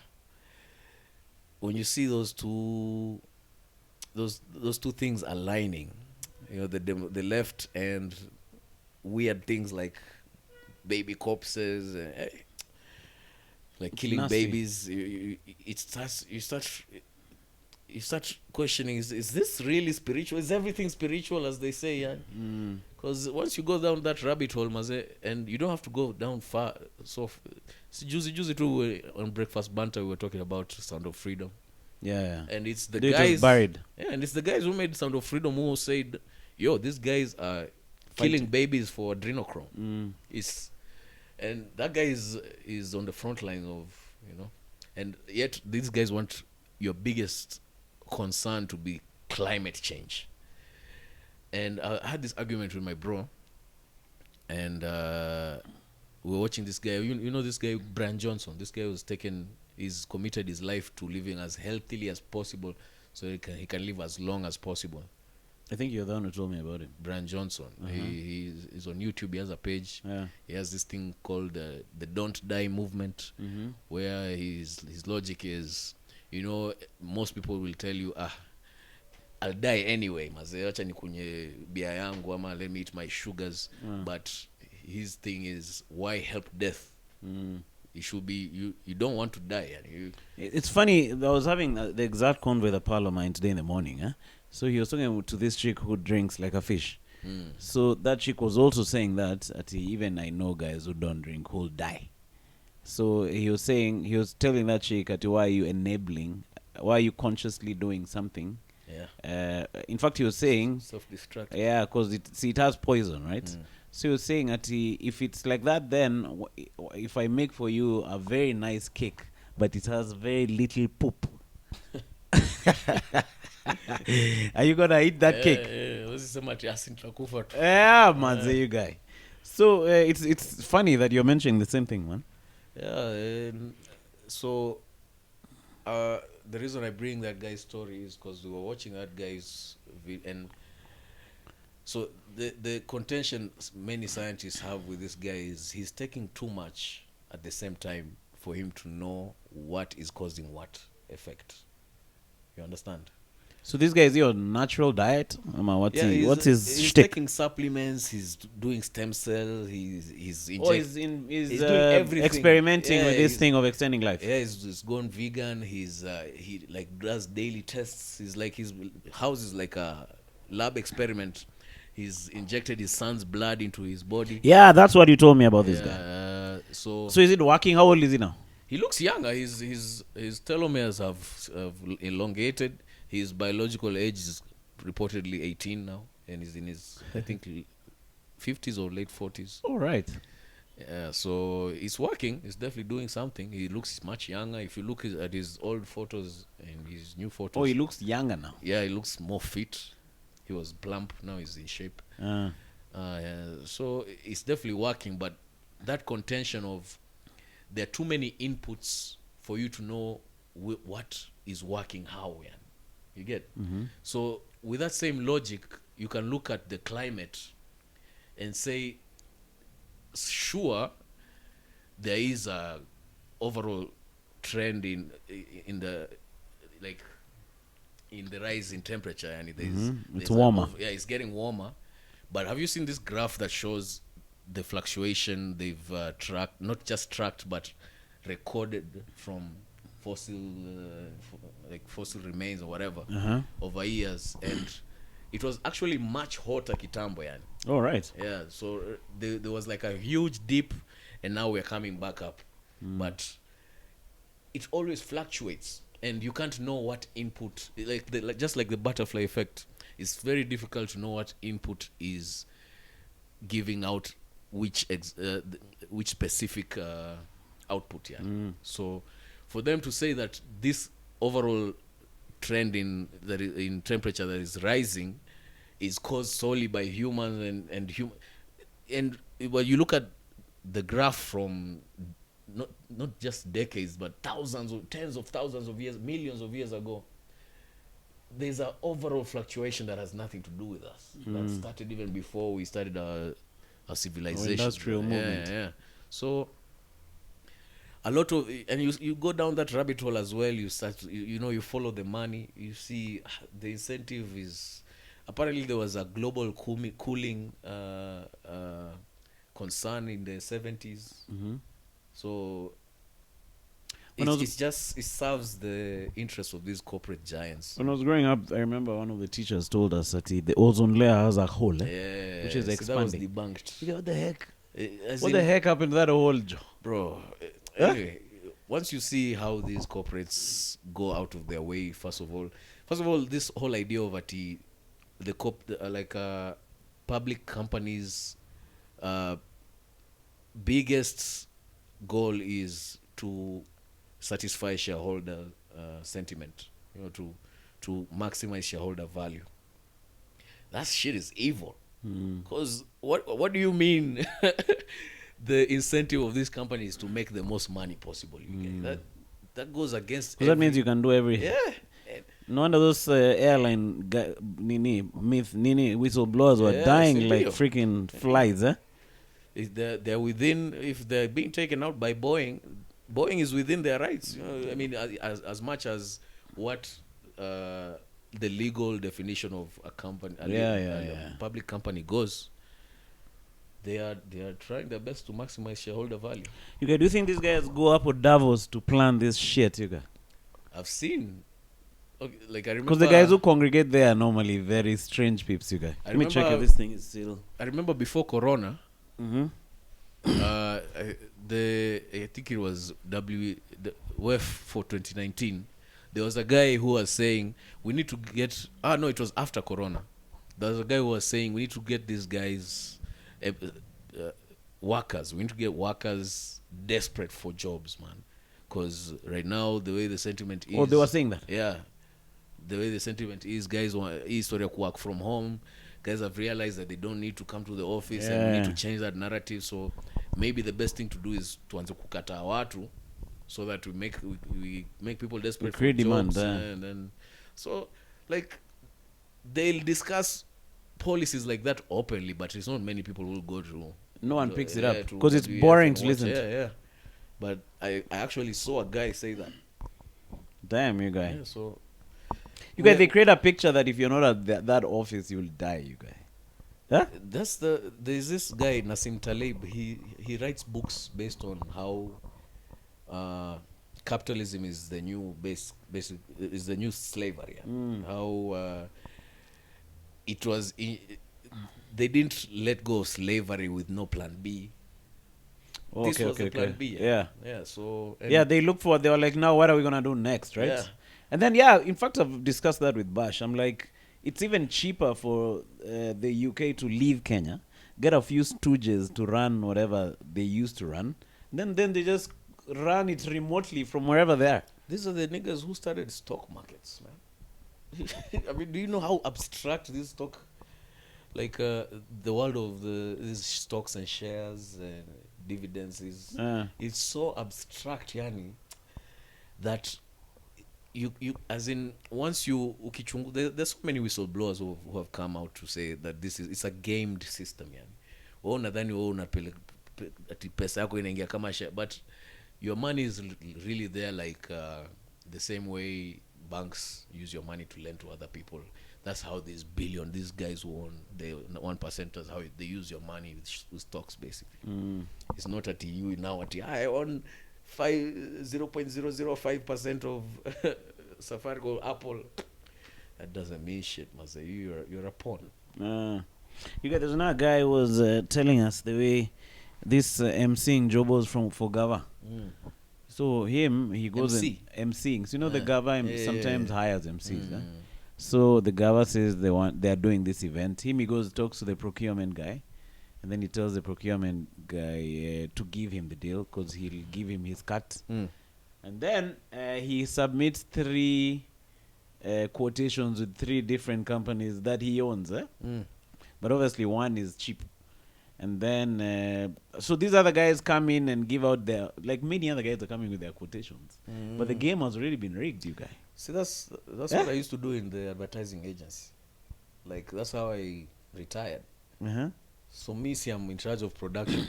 when you see those two things aligning, the left and weird things like baby corpses, like killing nasty. Babies, you start questioning: is this really spiritual? Is everything spiritual, as they say? Yeah. Because once you go down that rabbit hole, and you don't have to go down far. So, juicy too, on Breakfast Banter, we were talking about Sound of Freedom. Yeah. And it's the They guys just buried. Yeah, and it's the guys who made Sound of Freedom who said, "Yo, these guys are killing babies for adrenochrome." And that guy is on the front line of, and yet these guys want your biggest concern to be climate change. And I had this argument with my bro, and we were watching this guy. You know this guy, Brian Johnson. This guy he's committed his life to living as healthily as possible, so he can live as long as possible. I think you're the one who told me about it. Brian Johnson. He's on YouTube. He has a page. Yeah. He has this thing called the Don't Die movement, where his logic is, most people will tell you, I'll die anyway. Maze acha nikunye bia yangu ama let me eat my sugars. But his thing is why help death. It should be you don't want to die. And It's funny. I was having the exact convo with a pal of mine today in the morning. So he was talking to this chick who drinks like a fish. So that chick was also saying that even I know guys who don't drink who'll die. So he was telling that chick why are you enabling, why are you consciously doing something. In fact, he was saying self-destruct. Yeah, because it has poison, right? So he was saying that if it's like that, then if I make for you a very nice cake, but it has very little poop, are you gonna eat that cake? Yeah, man, you guy. So it's funny that you're mentioning the same thing, man. Yeah, so the reason I bring that guy's story is because we were watching that guy's and so the contention many scientists have with this guy is he's taking too much at the same time for him to know what is causing what effect. You understand? So this guy is your natural diet? What's his he's shtick? taking supplements, he's doing stem cells, he's doing everything. Experimenting with this thing of extending life. Yeah, he's gone vegan. He like does daily tests. His house is like a lab experiment. He's injected his son's blood into his body. Yeah, that's what you told me about this guy. So is it working? How old is he now? He looks younger. His telomeres have elongated. His biological age is reportedly 18 now, and he's in his I think 50s or late 40s. All right. Yeah, so it's working. It's definitely doing something. He looks much younger. If you look at his old photos and his new photos. Oh, he looks younger now. Yeah, he looks more fit. He was plump. Now he's in shape. Yeah, so it's definitely working. But that contention of there are too many inputs for you to know what is working how. Yeah. You get? So with that same logic, you can look at the climate and say, sure, there is a overall trend in the rise in temperature, and it's warmer. It's getting warmer. But have you seen this graph that shows the fluctuation they've tracked, not just tracked, but recorded from fossil remains or whatever over years? And it was actually much hotter kitambo, yani. All right. Yeah, so there was like a huge dip, and now we're coming back up. But it always fluctuates, and you can't know what input, just like the butterfly effect. It's very difficult to know what input is giving out which specific output. Yeah. So for them to say that this overall trend in temperature that is rising is caused solely by humans and when you look at the graph from not just decades but tens of thousands of years, millions of years ago, there's an overall fluctuation that has nothing to do with us. That started even before we started our civilization. Industrial movement. Yeah. So a lot of, and you go down that rabbit hole as well. You start, you follow the money. You see the incentive is, apparently there was a global cooling concern in the 70s. So it serves the interest of these corporate giants. When I was growing up, I remember one of the teachers told us that the ozone layer has a hole, which is expanding. That was debunked. What the heck? What the heck happened to that hole, bro? Anyway, once you see how these corporates go out of their way, first of all, this whole idea of public companies' biggest goal is to satisfy shareholder sentiment, to maximize shareholder value. That shit is evil. Because what do you mean? The incentive of these companies to make the most money possible. That goes against. Because that means you can do everything. Yeah. No wonder those airline whistleblowers were dying like freaking flies. If they're within, if they're being taken out by Boeing is within their rights. I mean, as much as what the legal definition of a company, a public company goes. they are trying their best to maximize shareholder value. You guys, do you think these guys go up with Davos to plan this shit, you guys? I've seen, okay, like I remember, because the guys who congregate there are normally very strange peeps, you guys. Let me check if this thing is still. I remember before Corona, Mm-hmm. I think it was WF for 2019. There was a guy who was saying we need to get. No, it was after Corona. There was a guy who was saying we need to get these guys workers. We need to get workers desperate for jobs, man. Because right now the way the sentiment is. Oh, they were saying that. Yeah, the way the sentiment is, guys want to work from home. Guys have realized that they don't need to come to the office, and we need to change that narrative. So maybe the best thing to do is tuanze kukata watu, so that we make people desperate for jobs, and then so like they'll discuss policies like that openly, but it's not many people who will go to. No one picks it up because it's boring to listen to. Yeah. But I actually saw a guy say that. Damn, you guys. Yeah, so. You guys, they create a picture that if you're not at that office, you'll die, you guys. Huh? There's this guy, Nassim Taleb. He writes books based on how capitalism is the new is the new slavery. How it was they didn't let go of slavery with no plan B. This was the plan B. Yeah. So they look for. They were like, now what are we gonna do next, right? Yeah. And then, in fact, I've discussed that with Bash. I'm like, it's even cheaper for the UK to leave Kenya, get a few stooges to run whatever they used to run, then they just run it remotely from wherever they are. These are the niggas who started stock markets, man. I mean, do you know how abstract this stock, like the world of these stocks and shares and dividends is? It's so abstract, yani, that you as in once you there's so many whistleblowers who have come out to say that it's a gamed system, yani. Wewe unadhani wewe unapeleka ati pesa yako inaingia kama share, but your money is really there, like the same way banks use your money to lend to other people. That's how these guys who own the 1%ers, how they use your money with stocks, basically. It's not at you now at I own 0.005% of Safaricom, Apple. That doesn't mean shit, Master. You're a pawn. You guys, there's another guy who was telling us the way this MCing Jobos for Gava. So he goes MCing. So the Gava sometimes hires MCs. So the Gava says they are doing this event. He goes, talks to the procurement guy. And then he tells the procurement guy to give him the deal because he'll give him his cut. And then he submits 3 quotations with 3 different companies that he owns. But obviously one is cheap. And then, so these other guys come in and give out like many other guys are coming with their quotations. But the game has already been rigged, you guys. See, that's what I used to do in the advertising agency. Like, that's how I retired. So I'm in charge of production.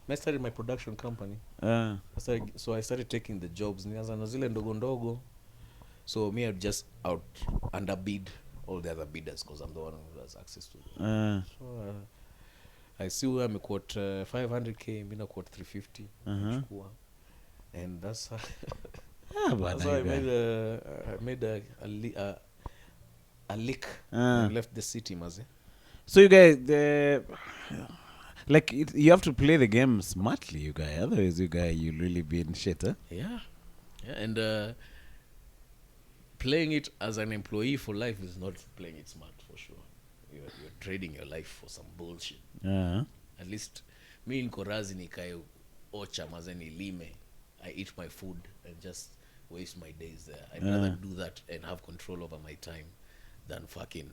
I started my production company. I started taking the jobs. So me, I'd just underbid all the other bidders because I'm the one who has access to them. So I see where I'm quote 500k, I'm quote 350. And that's how, that's how I made a lick and left the city, Maze. So you guys, you have to play the game smartly, you guys. Otherwise, you'll really be in shit, huh? Yeah, and playing it as an employee for life is not playing it smart, for sure. You're trading your life for some bullshit. At least me in Korazi nikae ocha mazeni lime. I eat my food and just waste my days there. I'd rather do that and have control over my time than fucking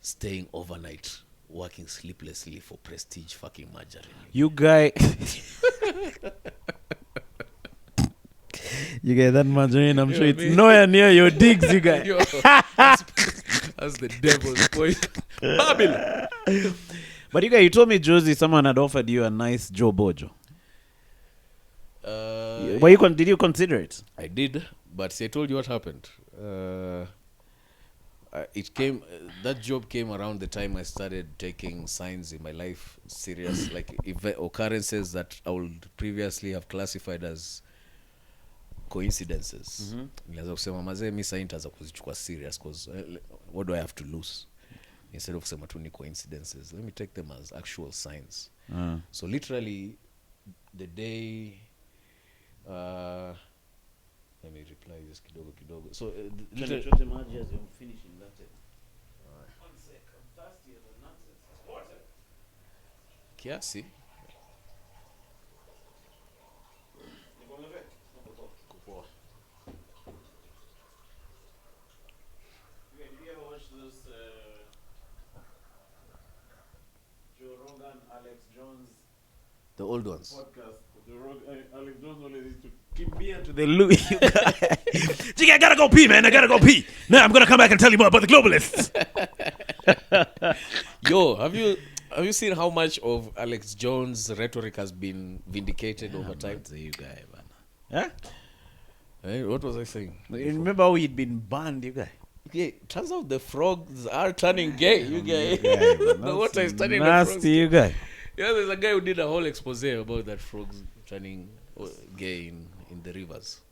staying overnight, working sleeplessly for prestige fucking margarine. You guy you get that margarine, I'm sure it's nowhere near your digs, you guys. That's the devil's point. Babylon. But you guys, you told me, Josie, someone had offered you a nice Joe Bojo. Did you consider it? I did, but see, I told you what happened. that job came around the time I started taking signs in my life serious, like occurrences that I would previously have classified as coincidences. Nilianza kusema mazee mi sasa nitaanza kuzichukua serious because what do I have to lose, instead of kusema tu ni coincidences, let me take them as actual signs. So literally the day let me reply this kidogo. So maji as you're finishing that. One sec, I'm thirsty as a nonsense. Water. Kiasi. Kupoa. Did you ever watch those Joe Rogan, Alex Jones The old ones. podcast? Alex Jones always used to keep me into the loop. Jiggy, I gotta go pee, man. I gotta go pee. Now I'm gonna come back and tell you more about the globalists. Yo, have you seen how much of Alex Jones' rhetoric has been vindicated over time? You guy, man. Huh? What was I saying? You remember how he'd been banned, you guy? Yeah, turns out the frogs are turning gay, you guy. The water is turning nasty, the frogs. you guy. Yeah, there's a guy who did a whole expose about that frogs turning gay in the rivers.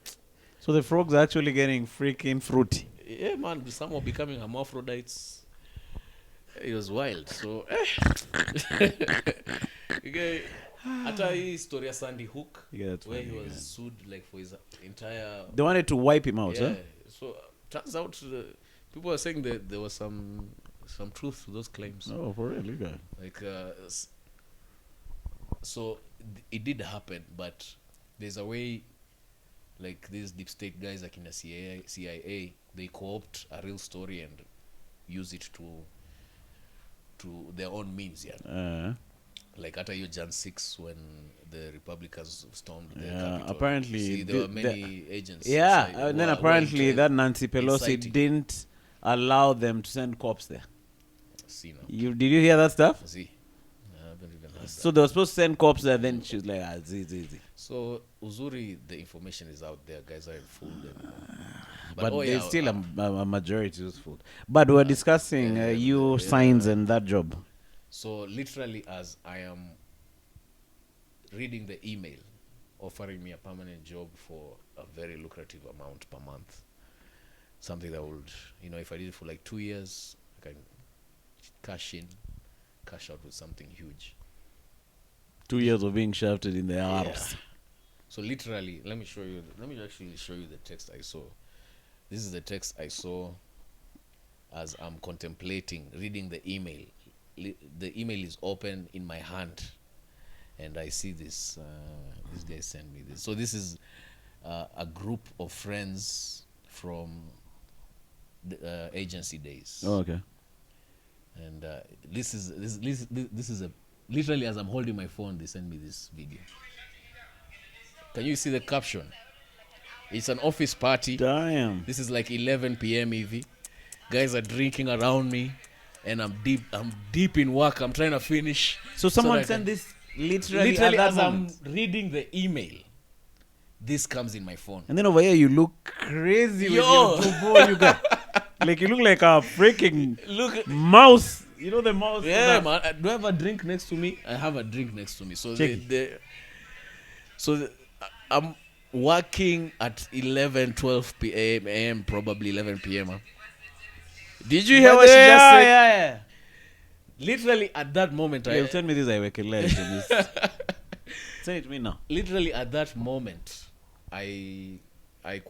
So the frogs are actually getting freaking fruity. Yeah, man, some are becoming hermaphrodites. It was wild. So, okay. After his story of Sandy Hook, where he was sued like for his entire. They wanted to wipe him out, yeah. huh? So turns out people are saying that there was some truth to those claims. Oh, for real, you guy. Like, so it did happen, but there's a way. Like these deep state guys, like in the CIA, they co-opt a real story and use it to their own means. Yeah. Like after Jan 6, when the Republicans stormed the Capitol. Apparently see, there were many agents. Yeah, and then apparently that Nancy Pelosi didn't allow them to send cops there. See now. Did you hear that stuff? See, I haven't even heard that. So they were supposed to send cops there, then she was like, easy. So Uzuri, the information is out there. Guys aren't fooled anymore. But there's still a majority who's fooled. But we're discussing signs and that job. So literally, as I am reading the email offering me a permanent job for a very lucrative amount per month, something that would, if I did it for like 2 years, I can cash out with something huge. 2 years of being shafted in the arms. Yeah. So literally, let me actually show you the text I saw. This is the text I saw as I'm contemplating reading the email. The email is open in my hand, and I see this. This guy sent me this. So this is a group of friends from the agency days. Oh, okay. And this is a literally, as I'm holding my phone, they send me this video. Can you see the caption? It's an office party. Damn. This is like 11 p.m. EV. Guys are drinking around me, and I'm deep in work. I'm trying to finish. So someone sent this literally as I'm reading the email. This comes in my phone. And then over here you look crazy with your tubo, you got. Like you look like a freaking mouse. You know the mouse? Yeah, man. Do I have a drink next to me? I have a drink next to me. So I'm working at 12 p.m. probably 11 p.m. Huh? Did you hear what she just said? Yeah. Literally at that moment, tell me this. I work a Send it to me now. Literally at that moment, I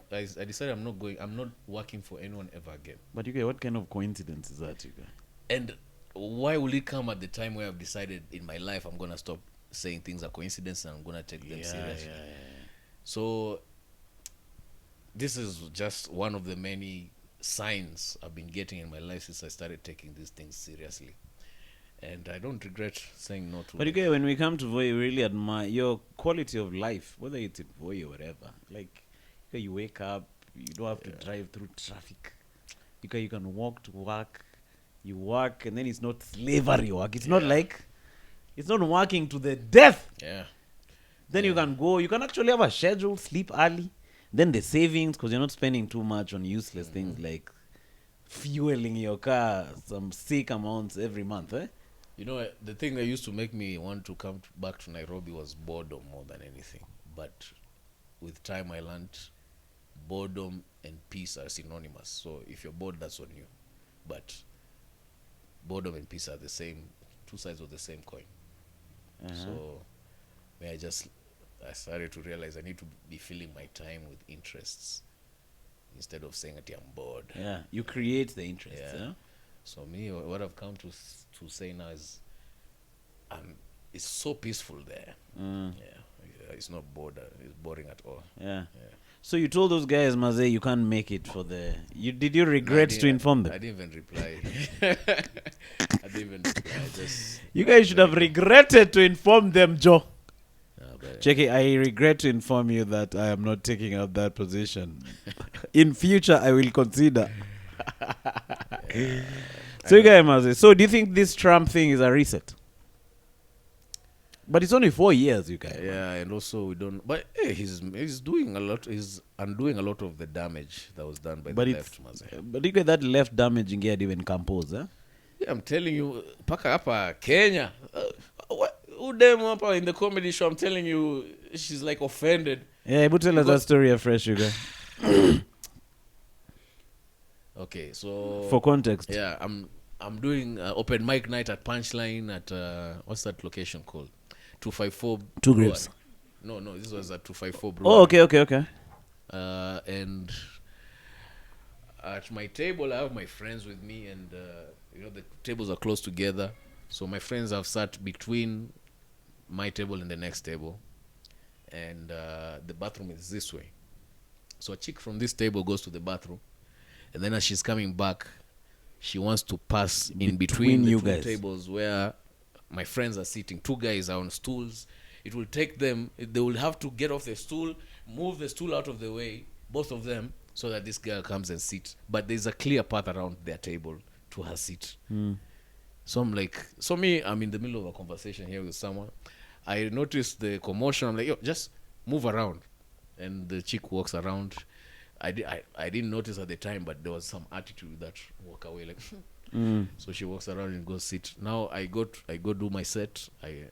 decided I'm not working for anyone ever again. But you guys, what kind of coincidence is that, you guys? And why will it come at the time where I've decided in my life I'm gonna stop saying things are coincidence and I'm gonna take them seriously? So this is just one of the many signs I've been getting in my life since I started taking these things seriously. And I don't regret saying no to. But okay, when we come to Voi, we really admire your quality of life, whether it's in Voi or whatever. Like, you wake up, you don't have to drive through traffic. You can walk to work. You work, and then it's not slavery work. It's not like, it's not working to the death. Yeah. Then you can go. You can actually have a schedule, sleep early. Then the savings, because you're not spending too much on useless things like fueling your car some sick amounts every month, eh? You know, the thing that used to make me want to come back to Nairobi was boredom more than anything. But with time, I learned boredom and peace are synonymous. So if you're bored, that's on you. But boredom and peace are the same, two sides of the same coin. So I started to realize I need to be filling my time with interests instead of saying that I'm bored. Yeah, you create the interest. Yeah. So me, what I've come to say now is, it's so peaceful there. It's not bored. It's boring at all. Yeah. So you told those guys, Maze, you can't make it for the. Did you regret to inform them? I didn't even reply. You guys should have regretted to inform them, Joe. Checky, I regret to inform you that I am not taking up that position. In future, I will consider. So, you guys, Maze, so do you think this Trump thing is a reset? But it's only 4 years, you guys. Yeah, and also we don't. But hey, he's doing a lot. He's undoing a lot of the damage that was done by the left. But you get that left damage in get even composed, huh? Yeah, I'm telling you, paka hapa Kenya. Udem hapa in the comedy show, I'm telling you, she's like offended. Yeah, but tell us that story afresh, you guys. Okay, so for context. Yeah, I'm doing open mic night at Punchline at what's that location called? 254 Two Grips. No, this was at 254 Brewery. Oh, okay. And at my table, I have my friends with me, and the tables are close together. So my friends have sat between my table and the next table, and the bathroom is this way. So a chick from this table goes to the bathroom, and then as she's coming back, she wants to pass in between the two tables where my friends are sitting. Two guys are on stools. It will take them, they will have to get off the stool, move the stool out of the way, both of them, so that this girl comes and sits. But there's a clear path around their table to her seat. So I'm like, I'm in the middle of a conversation here with someone. I noticed the commotion. I'm like, yo, just move around. And the chick walks around. I didn't notice at the time, but there was some attitude that walk away like. So she walks around and goes sit. Now I go do my set.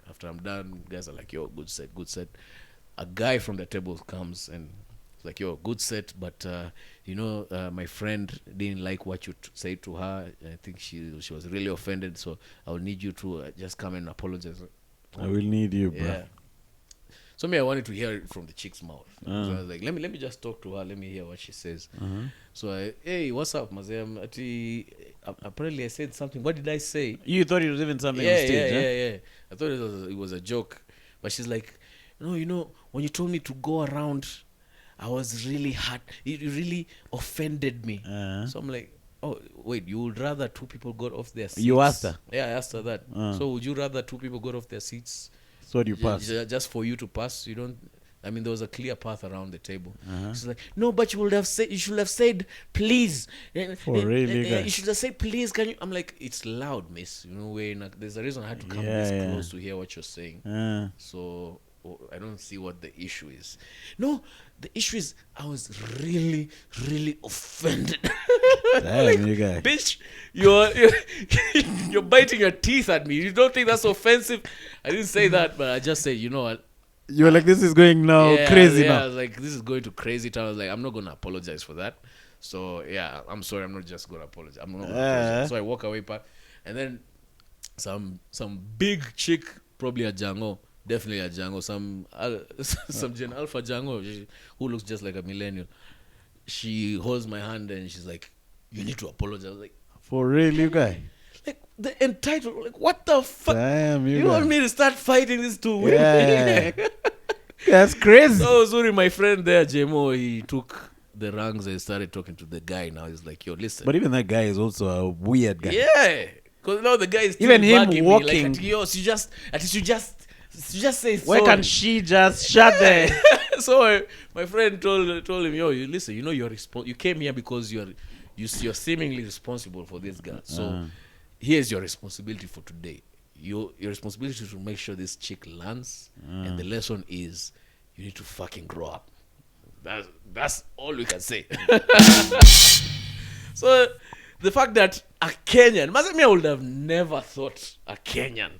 After I'm done, guys are like, yo, good set. A guy from the table comes and it's like, yo, good set, but my friend didn't like what you said to her. I think she was really offended, so I will need you to just come and apologize. I will need you, bro. Yeah. So I wanted to hear it from the chick's mouth. So I was like, let me just talk to her. Let me hear what she says. So hey, what's up, Mazem? Apparently I said something. What did I say? You thought it was even something on stage, yeah. I thought it was a joke. But she's like, no, when you told me to go around, I was really hurt. It really offended me. So I'm like, oh, wait, you would rather two people got off their seats? You asked her? Yeah, I asked her that. So would you rather two people got off their seats? So you pass? Just for you to pass? You don't... I mean, there was a clear path around the table. She's like, no, but you should have said, please. For really, you should have said, please, can you? I'm like, it's loud, miss. There's a reason I had to come this close to hear what you're saying. So I don't see what the issue is. No, the issue is I was really, really offended. Damn, you guys. Bitch, you're biting your teeth at me. You don't think that's offensive? I didn't say that, but I just say, you know what? You were like, this is going now crazy now. I was like, this is going to crazy town. I was like, I'm not going to apologize for that. So, yeah, I'm sorry. I'm not just going to apologize. I'm not going to apologize. So I walk away. And then some big chick, probably a Django, definitely a Django, some Gen Alpha Django, who looks just like a millennial. She holds my hand and she's like, you need to apologize. I was like, for real, you guy? Like, the entitled, like, what the fuck? Damn, you want me to start fighting these two women? Yeah. That's crazy. So, sorry, my friend there, JMO, he took the rungs and started talking to the guy. Now he's like, yo, listen. But even that guy is also a weird guy. Yeah. Because now the guy is still even him walking. Me, like, yo, you just say why sorry. Can't she just shut there? So my friend told him, yo, you listen, you came here because you're seemingly responsible for this girl. So here's your responsibility for today. Your responsibility to make sure this chick lands, and the lesson is you need to fucking grow up. That's all we can say. So the fact that a Kenyan, I would have never thought a Kenyan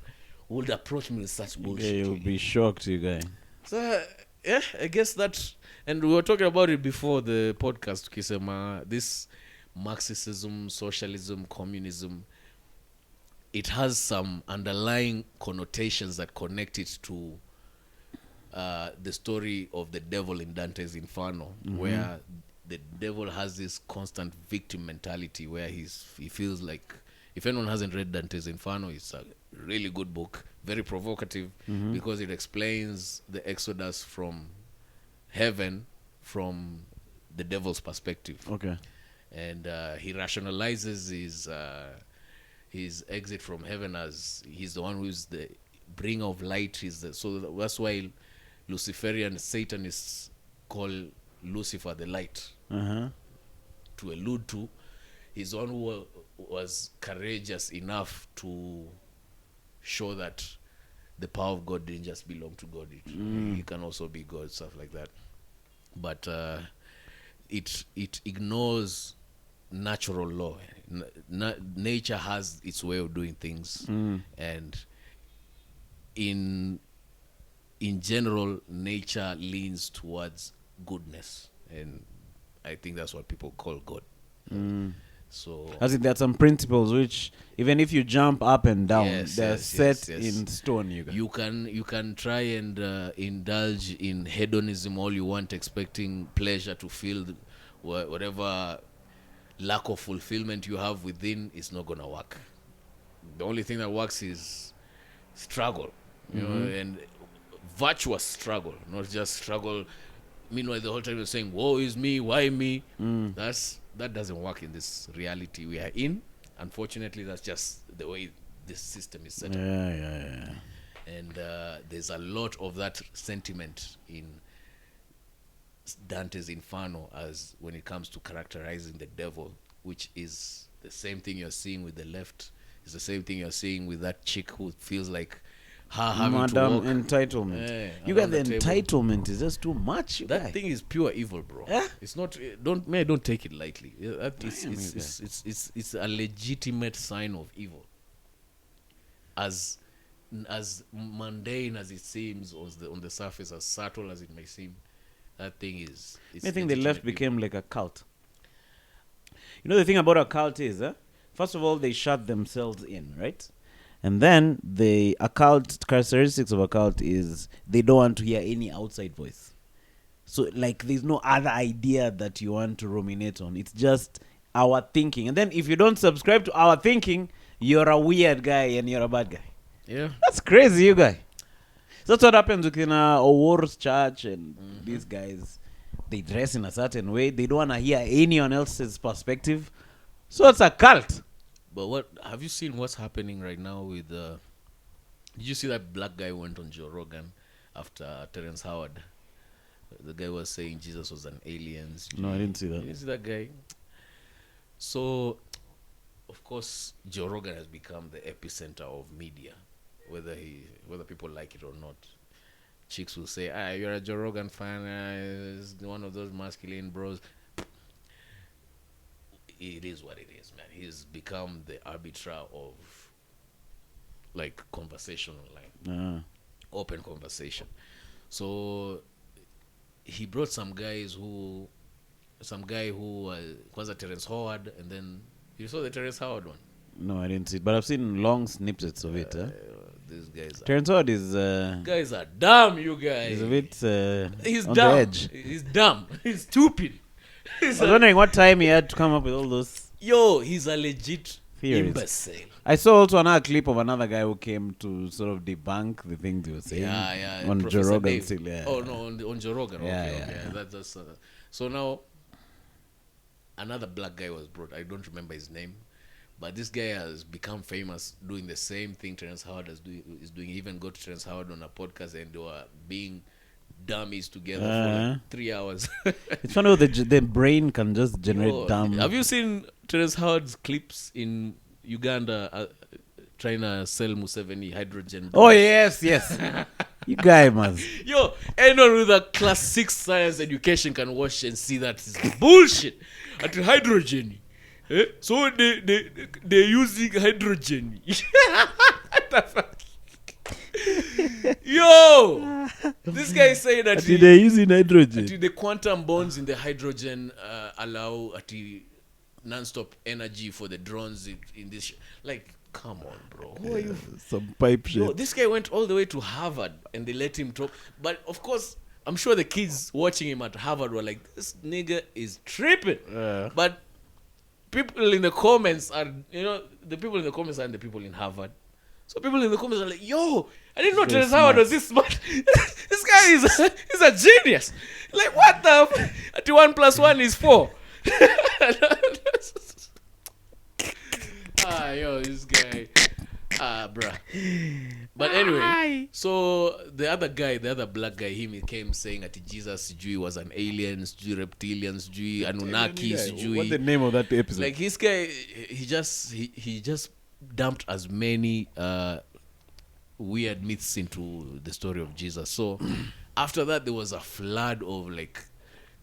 would approach me with such bullshit. Yeah, you'll be shocked, you guy. So, yeah, I guess that, and we were talking about it before the podcast, Kisema, this Marxism, socialism, communism, it has some underlying connotations that connect it to the story of the devil in Dante's Inferno, where the devil has this constant victim mentality where he feels like, if anyone hasn't read Dante's Inferno, it's a really good book, very provocative, because it explains the exodus from heaven from the devil's perspective. Okay. And he rationalizes his exit from heaven as he's the one who's the bringer of light. So that's why Luciferian Satanists call Lucifer the light, to allude to he's the one who was courageous enough to show that the power of God didn't just belong to God. He can also be God, stuff like that. But it ignores natural law. Nature has its way of doing things, and in general, nature leans towards goodness, and I think that's what people call God. So, as in, there are some principles which, even if you jump up and down, they're set yes. in stone. You can try and indulge in hedonism all you want, expecting pleasure to feel whatever lack of fulfillment you have within. Is not gonna work. The only thing that works is struggle, you know, and virtuous struggle, not just struggle. Meanwhile, the whole time you're saying, "Woe is me, why me?" That doesn't work in this reality we are in. Unfortunately, that's just the way this system is set up. Yeah. And there's a lot of that sentiment in Dante's Inferno, as when it comes to characterizing the devil, which is the same thing you're seeing with the left. It's the same thing you're seeing with that chick who feels like her having Madam to walk. Entitlement. You got the entitlement is just too much. That thing is pure evil, bro. It's not. Don't take it lightly. It's a legitimate sign of evil. As mundane as it seems on the surface, as subtle as it may seem, that thing is. I think the left became like a cult. You know, the thing about a cult is, first of all, they shut themselves in, right? And then the occult characteristics of a cult is they don't want to hear any outside voice. So, like, there's no other idea that you want to ruminate on. It's just our thinking. And then if you don't subscribe to our thinking, you're a weird guy and you're a bad guy. Yeah. That's crazy, you guy. That's what happens within Owor's church and these guys. They dress in a certain way. They don't want to hear anyone else's perspective. So it's a cult. But what have you seen? What's happening right now with? Did you see that black guy went on Joe Rogan after Terrence Howard? The guy was saying Jesus was an alien. No, I didn't see that. You didn't see that guy? So, of course, Joe Rogan has become the epicenter of media, whether people like it or not. Chicks will say, "You're a Joe Rogan fan. He's one of those masculine bros." It is what it is, man. He's become the arbiter of, like, conversational, like open conversation. So he brought some guy who was a Terrence Howard, and then you saw the Terrence Howard one. No, I didn't see it, but I've seen long snippets of it. These guys Terrence Howard is guys are dumb, you guys. He's a bit he's on dumb. the edge. He's dumb. He's stupid. I was wondering what time he had to come up with all those. He's a legit theories. Imbecile. I saw also another clip of another guy who came to sort of debunk the things he was saying. Yeah. On Professor Joe Rogan Dave. still, yeah. Oh no, on Joe Rogan. Okay. That's so now another black guy was brought. I don't remember his name, but this guy has become famous doing the same thing Terrence Howard is doing. He even got Terrence Howard on a podcast and they were being dummies together for like 3 hours. It's funny how the brain can just generate dumb. Have you seen Terrence Howard's clips in Uganda trying to sell Museveni hydrogen? Oh, yes. You guy, man. Anyone with a class 6 science education can watch and see that it's bullshit. At hydrogen, So they're using hydrogen. What the fuck? Yo, this guy is saying that they're using hydrogen. the quantum bonds in the hydrogen allow non-stop energy for the drones in this. Like, come on, bro. Who are you? Some pipe shit. No, this guy went all the way to Harvard and they let him talk. But of course, I'm sure the kids watching him at Harvard were like, this nigga is tripping. But people in the comments are, the people in the comments are the people in Harvard. So people in the comments are like, yo, I didn't know Terence Howard was this smart. This guy is a genius. Like, what the f? 1 + 1 is 4. Yo, this guy. Bruh. But anyway, so the other black guy, he came saying that Jesus Jew was an alien, Jew reptilians, Jew Anunnakis, Jew. What's the name of that episode? Like, this guy, he just dumped as many weird myths into the story of Jesus. So after that, there was a flood of like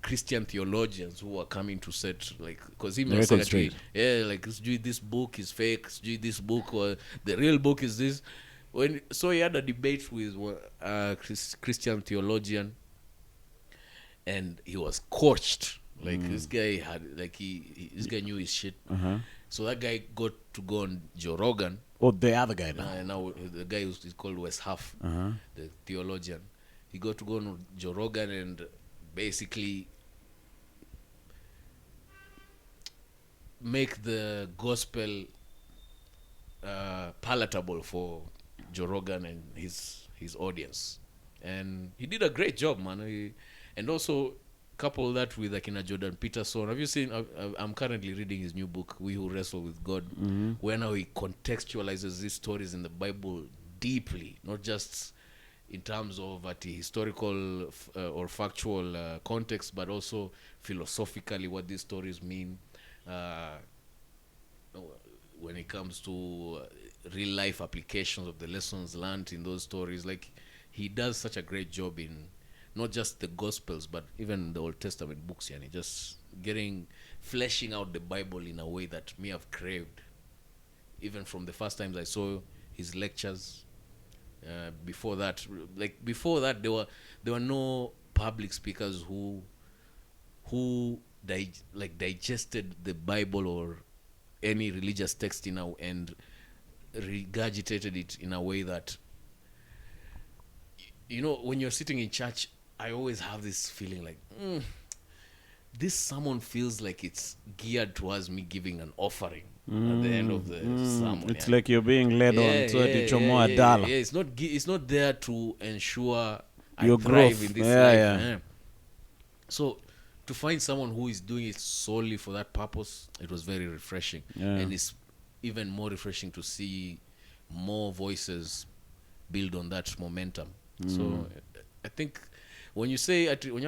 Christian theologians who were coming to set, like, because he was saying, like, this book is fake, this book, or the real book is this. So he had a debate with a Christian theologian, and he was scorched. Like, this guy had, like, this guy knew his shit. So that guy got to go on Joe Rogan. Oh, the other guy now. Now the guy is called Wes Huff, the theologian. He got to go on Joe Rogan and basically make the gospel palatable for Joe Rogan and his audience. And he did a great job, man. And also couple that with like Jordan Peterson. Have you seen? I'm currently reading his new book, We Who Wrestle with God, where now he contextualizes these stories in the Bible deeply, not just in terms of historical or factual context, but also philosophically what these stories mean when it comes to real life applications of the lessons learned in those stories. Like, he does such a great job in not just the Gospels, but even the Old Testament books, and just fleshing out the Bible in a way that me have craved, even from the first times I saw his lectures. Before that, there were no public speakers who digested the Bible or any religious text and regurgitated it in a way that, when you're sitting in church, I always have this feeling like, this sermon feels like it's geared towards me giving an offering at the end of the sermon. It's like you're being led on to a dollar. Yeah, it's not there to ensure your I thrive growth in this life. So to find someone who is doing it solely for that purpose, it was very refreshing. And it's even more refreshing to see more voices build on that momentum. So I think when you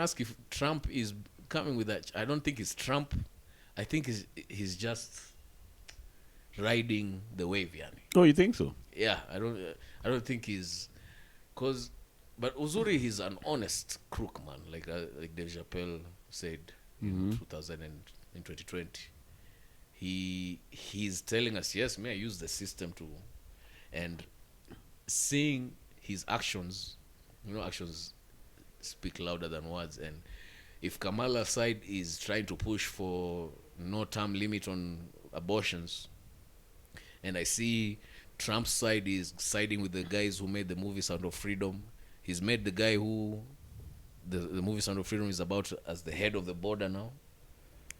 ask if Trump is coming with that, I don't think it's Trump. I think he's just riding the wave, yani. Oh, you think so? Yeah, I don't think he's, but Uzuri, he's an honest crook, man. Like Dave Chappelle said in 2020. He's telling us, yes, may I use the system to, and seeing his actions, actions speak louder than words. And if Kamala's side is trying to push for no term limit on abortions, and I see Trump's side is siding with the guys who made the movie Sound of Freedom. He's made the guy who the movie Sound of Freedom is about as the head of the border now.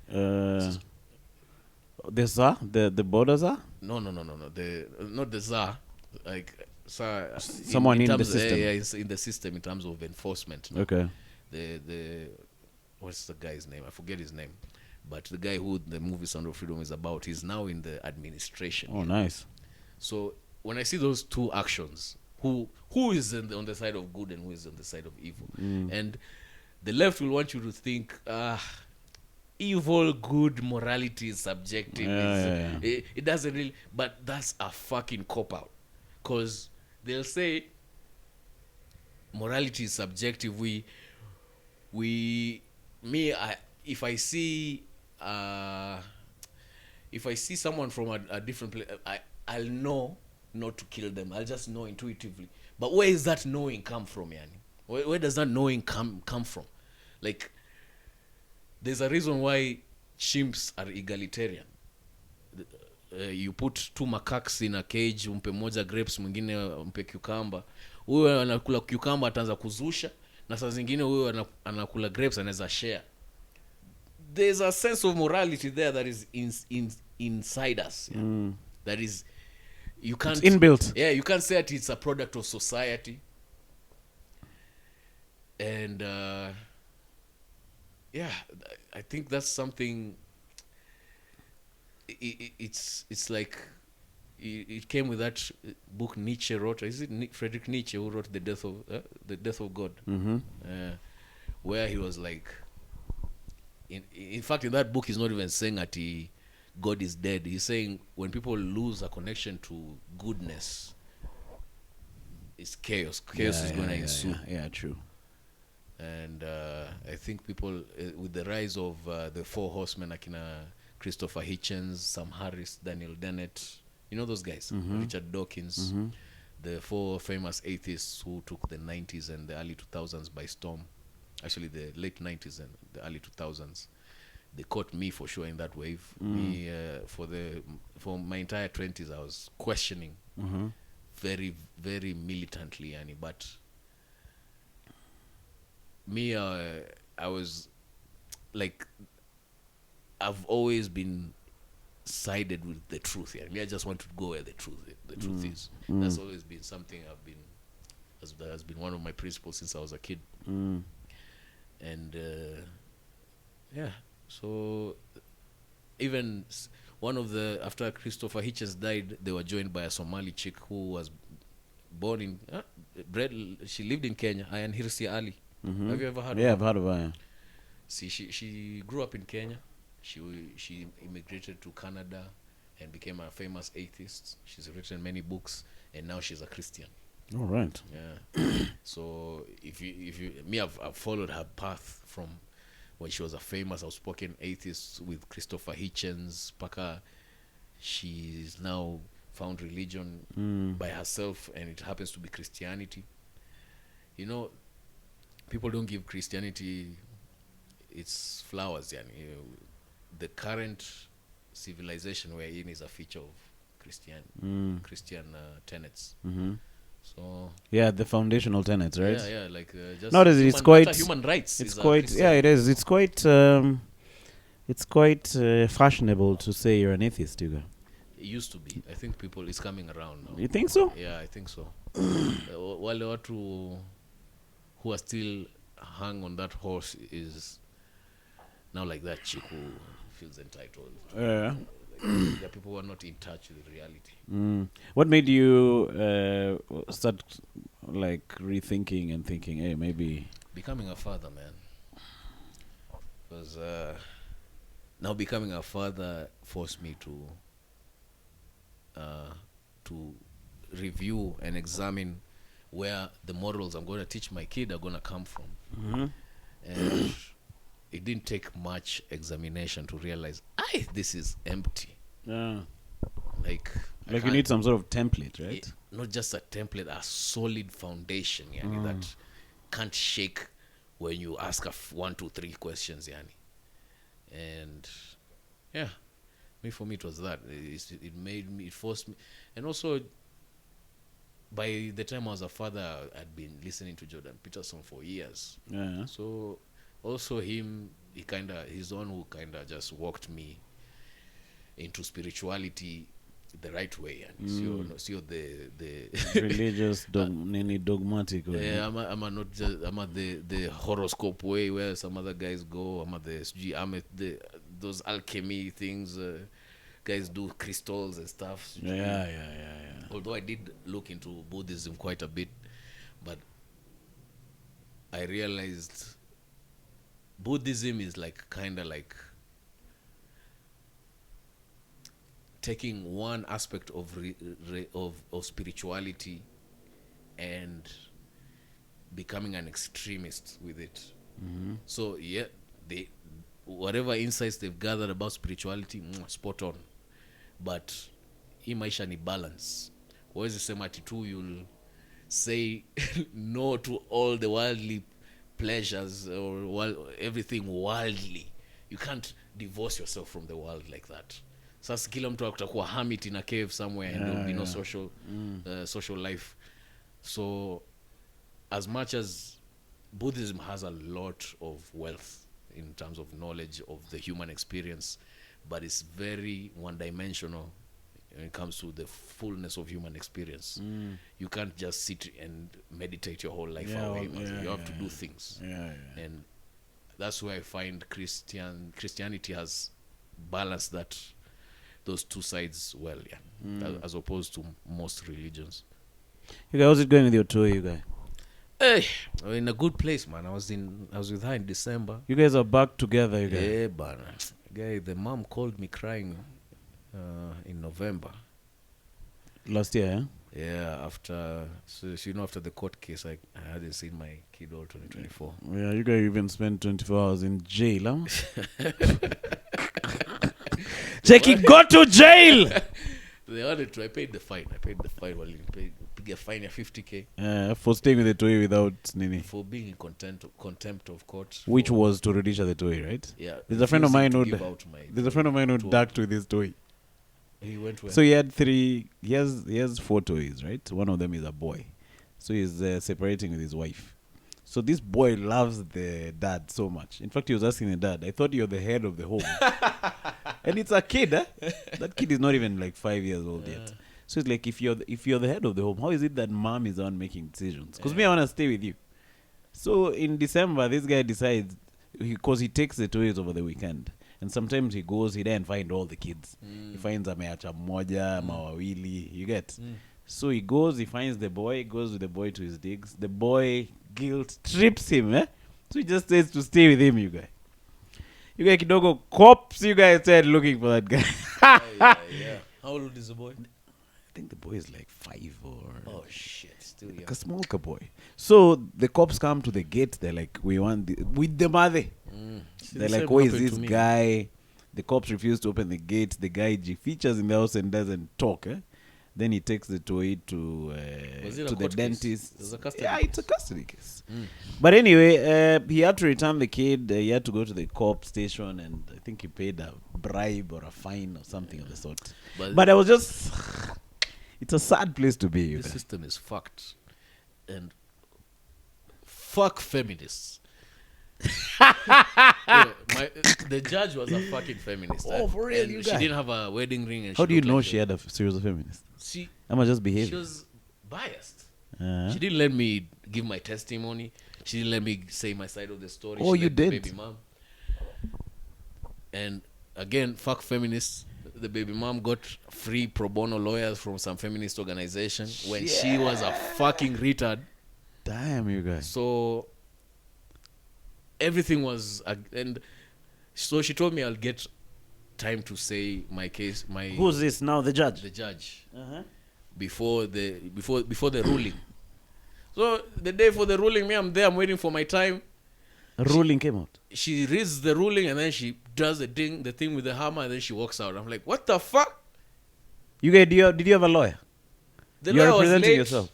The Tsar? The border Tsar? No. Not the Tsar. Like, someone in the system. It's in the system in terms of enforcement. No? Okay. The what's the guy's name? I forget his name. But the guy who the movie Sound of Freedom is about, he's now in the administration. Oh, nice. So when I see those two actions, who is on the side of good and who is on the side of evil? And the left will want you to think, evil, good, morality is subjective. It doesn't really, but that's a fucking cop-out. Because they'll say morality is subjective. If I see if I see someone from a different place, I'll know not to kill them. I'll just know intuitively. But where is that knowing come from, yani? Where does that knowing come from? Like, there's a reason why chimps are egalitarian. You put two macaques in a cage, umpe moja grapes, mwingine umpe cucumber. Huyo anakula cucumber ataanza kuzusha, na saa zingine huyo anakula grapes anaweza share. There's a sense of morality there that is inside us. Yeah? That is, you can't, it's inbuilt. Yeah, you can't say that it's a product of society. And yeah, I think that's something. It's like it came with that book Nietzsche wrote. Is it Friedrich Nietzsche who wrote the Death of God? Where he was like, in fact, in that book, he's not even saying that God is dead. He's saying when people lose a connection to goodness, it's chaos. Chaos is going to ensue. Yeah, true. And I think people, with the rise of the four horsemen, akina Christopher Hitchens, Sam Harris, Daniel Dennett, you know those guys, Richard Dawkins, the four famous atheists who took the 90s and the early 2000s by storm. Actually, the late 90s and the early 2000s. They caught me for sure in that wave. Me, for my entire 20s, I was questioning very, very militantly, Annie. But me, I was like, I've always been sided with the truth. Yeah, I just want to go where the truth is. That's always been something that has been one of my principles since I was a kid. And yeah, so even one of the, after Christopher Hitchens died, they were joined by a Somali chick who was born in she lived in Kenya, Ayan Hirsi Ali. Have you ever heard of her? Yeah, I've heard of her. Yeah. See, she grew up in Kenya. She immigrated to Canada and became a famous atheist. She's written many books, and now she's a Christian. All right. Yeah. So if you I've followed her path from when she was a famous outspoken atheist with Christopher Hitchens. Paka, she's now found religion by herself, and it happens to be Christianity. You know, people don't give Christianity its flowers. Yani, the current civilization we're in is a feature of Christian tenets. So yeah, the foundational tenets, right? Yeah, like just nowadays it's quite human rights. It's quite it is. It's quite fashionable to say you're an atheist, Tuga. It used to be. I think it's coming around now. You think so? Yeah, I think so. Wale watu who are still hung on that horse is now like that chick who feels entitled. Yeah. There are people who are not in touch with reality. What made you start like rethinking and thinking, hey, maybe becoming a father, man? Because now becoming a father forced me to review and examine where the morals I'm going to teach my kid are going to come from. And it didn't take much examination to realize, this is empty. Yeah. Like you need some sort of template, right? Not just a template, a solid foundation, yani, that can't shake when you ask 1, 2, 3 questions, yani. And yeah, for me it was that. It forced me. And also, by the time I was a father, I'd been listening to Jordan Peterson for years. Yeah. So also he's one who just walked me into spirituality the right way, and see the religious dogmatic way. Yeah, I'm not just the horoscope way where some other guys go. I'm at those alchemy things. Guys do crystals and stuff. Yeah. Although I did look into Buddhism quite a bit, but I realized Buddhism is kind of like taking one aspect of spirituality and becoming an extremist with it. So yeah, whatever insights they've gathered about spirituality, spot on. but hii maisha ni balance. Huwezi sema ati tu you'll say no to all the worldly pleasures or everything worldly. You can't divorce yourself from the world like that. Sasa kila mtu akutakuwa hermit in a cave somewhere and there'll be no social life. So as much as Buddhism has a lot of wealth in terms of knowledge of the human experience, but it's very one-dimensional when it comes to the fullness of human experience. You can't just sit and meditate your whole life away. You have to do things. And that's where I find Christianity has balanced those two sides well, as opposed to most religions. You guys, how's it going with your tour, you guys? Hey, we're in a good place, man. I was with her in December. You guys are back together, you guys? Yeah, but the mom called me crying in November. Last year, Yeah, after the court case, I hadn't seen my kid all 2024. Yeah, you guys even spent 24 hours in jail, huh? Jackie, go to jail! They wanted to. I paid the fine. Well, a fine of 50K. For staying with the toy without nini. For being in contempt of court. Which was to Rudisha the toy, right? Yeah. There's a friend of mine who ducked with his toy. He went where? So he had three. He has 4 toys, right? One of them is a boy. So he's separating with his wife. So this boy loves the dad so much. In fact, he was asking the dad, I thought you're the head of the home. And it's a kid, eh? That kid is not even like 5 years old yet. So it's like, if you're the head of the home, how is it that mom is on making decisions? Because me, I want to stay with you. So in December, this guy decides, because he takes the toys over the weekend. And sometimes he then find all the kids. He finds ameacha mmoja, mawawili, you get? So he finds the boy, goes with the boy to his digs. The boy guilt trips him, eh? So he just says to stay with him, you guys. You guys kidogo cops, you guys started looking for that guy. Yeah. How old is the boy? I think the boy is like 5 or... Oh, shit. Still young. Like a small boy. So the cops come to the gate. They're like, we want... with the mother. They're like, who is this guy? The cops refuse to open the gate. The guy features in the house and doesn't talk, eh? Then he takes the toy to the dentist. It's a custody case. But anyway, he had to return the kid. He had to go to the cop station, and I think he paid a bribe or a fine or something of the sort. But I was just... It's a sad place to be. The system is fucked. And fuck feminists. The judge was a fucking feminist. Oh, for real, you she didn't have a wedding ring. And how do you know she had a serious feminist? I'm just behaving. She was biased. She didn't let me give my testimony. She didn't let me say my side of the story. Oh, you did? Baby mom. And again, fuck feminists. The baby mom got free pro bono lawyers from some feminist organization when she was a fucking retard. Damn, you guys. So everything was, and so she told me I'll get time to say my case. Who's this now? The judge. The judge. Before the ruling. So the day for the ruling, I'm there. I'm waiting for my time. A ruling came out. She reads the ruling and then she does the thing with the hammer, and then she walks out. I'm like, what the fuck? You guys, did you have a lawyer? The lawyer was late. Yourself.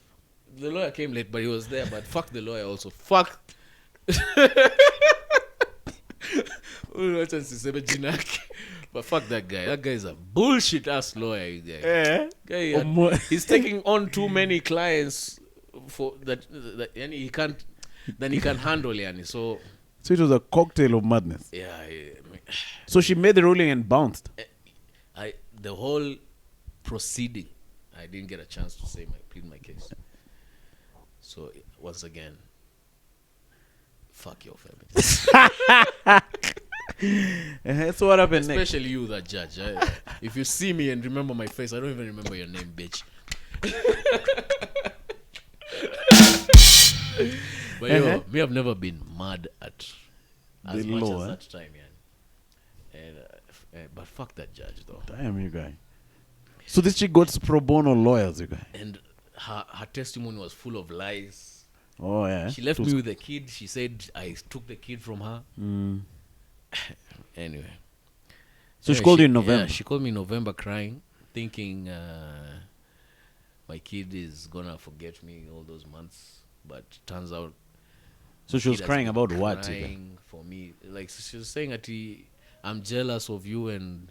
The lawyer came late, but he was there. But fuck the lawyer also. Fuck. But fuck that guy. That guy is a bullshit ass lawyer. He's taking on too many clients for that and he can't handle yani. So it was a cocktail of madness. Yeah. So she made the ruling and bounced. The whole proceeding, I didn't get a chance to plead my case. So once again, fuck your family. So what happened next? Especially you, that judge. If you see me and remember my face, I don't even remember your name, bitch. But me, I've never been mad at as much as that time, but fuck that judge, though. Damn, you guy. So this chick got pro bono lawyers, you guy. And her testimony was full of lies. Oh, yeah. She left me with the kid. She said I took the kid from her. Mm. Anyway. So she called you in November? Yeah, she called me in November crying. thinking my kid is gonna forget me all those months, but turns out. So she was crying about what? Crying for me, like she was saying that I'm jealous of you and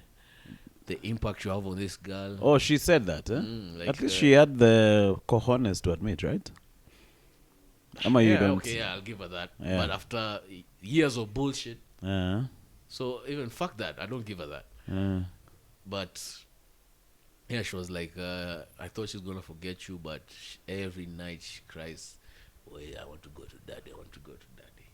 the impact you have on this girl. Oh, she said that, eh? At least she had the cojones to admit, right? Yeah, okay, yeah, I'll give her that. Yeah. But after years of bullshit, so even fuck that, I don't give her that. But yeah, she was like, I thought she was gonna forget you, but every night she cries, I want to go to daddy, I want to go to daddy.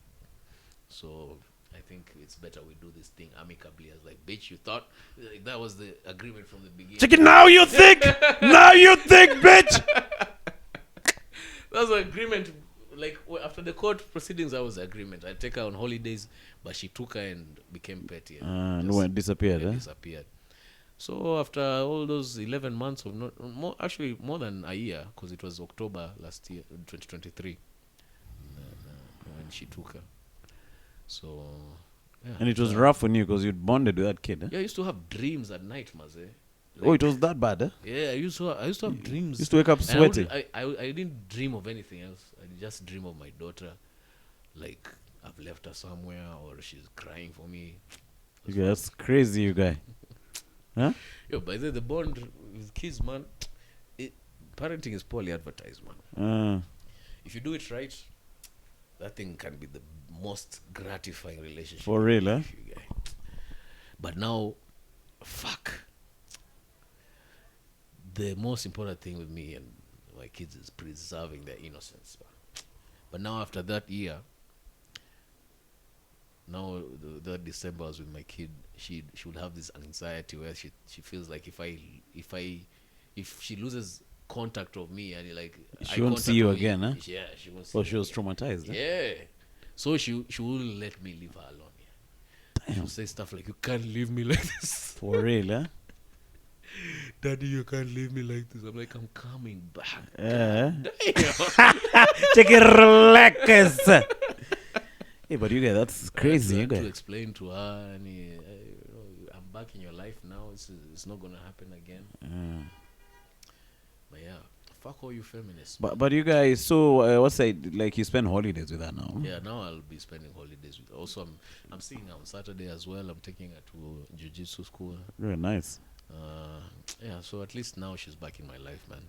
So I think it's better we do this thing amicably. I was like, bitch, you thought like, that was the agreement from the beginning. Check it now, you think? Now you think, bitch? That's the agreement. Like after the court proceedings, that was the agreement. I take her on holidays, but she took her and became petty. And disappeared. Disappeared. So after all those 11 months of more than a year, because it was October last year, 2023, when she took her. So, yeah. And it was rough on you because you'd bonded with that kid. Yeah, I used to have dreams at night, Maze. Like, it was that bad, eh? Yeah, I used to have dreams. Used to wake up sweaty. I didn't dream of anything else. I just dream of my daughter, like I've left her somewhere or she's crying for me. That's crazy, you guy. Huh? Yo, by the bond with kids, man, parenting is poorly advertised, man. If you do it right, that thing can be the most gratifying relationship. For real, eh? But now, fuck. The most important thing with me and my kids is preserving their innocence. But now after that year, now that December I was with my kid, she would have this anxiety where she feels like if she loses contact of me and like she won't see you again, huh? Yeah, she won't see. She was traumatized. Yeah, so she wouldn't let me leave her alone. Yeah. She'll say stuff like, "You can't leave me like this." For real, huh? Daddy, you can't leave me like this. I'm like, I'm coming back. Take it, relax. Hey, but you guys, that's crazy. You guys to explain to her, and I'm back in your life now. It's not gonna happen again. But yeah, fuck all you feminists. But you guys, so what's that? Like you spend holidays with her now? Yeah, now I'll be spending holidays with her. Also, I'm seeing her on Saturday as well. I'm taking her to jiu-jitsu school. Very nice. Yeah, so at least now she's back in my life, man.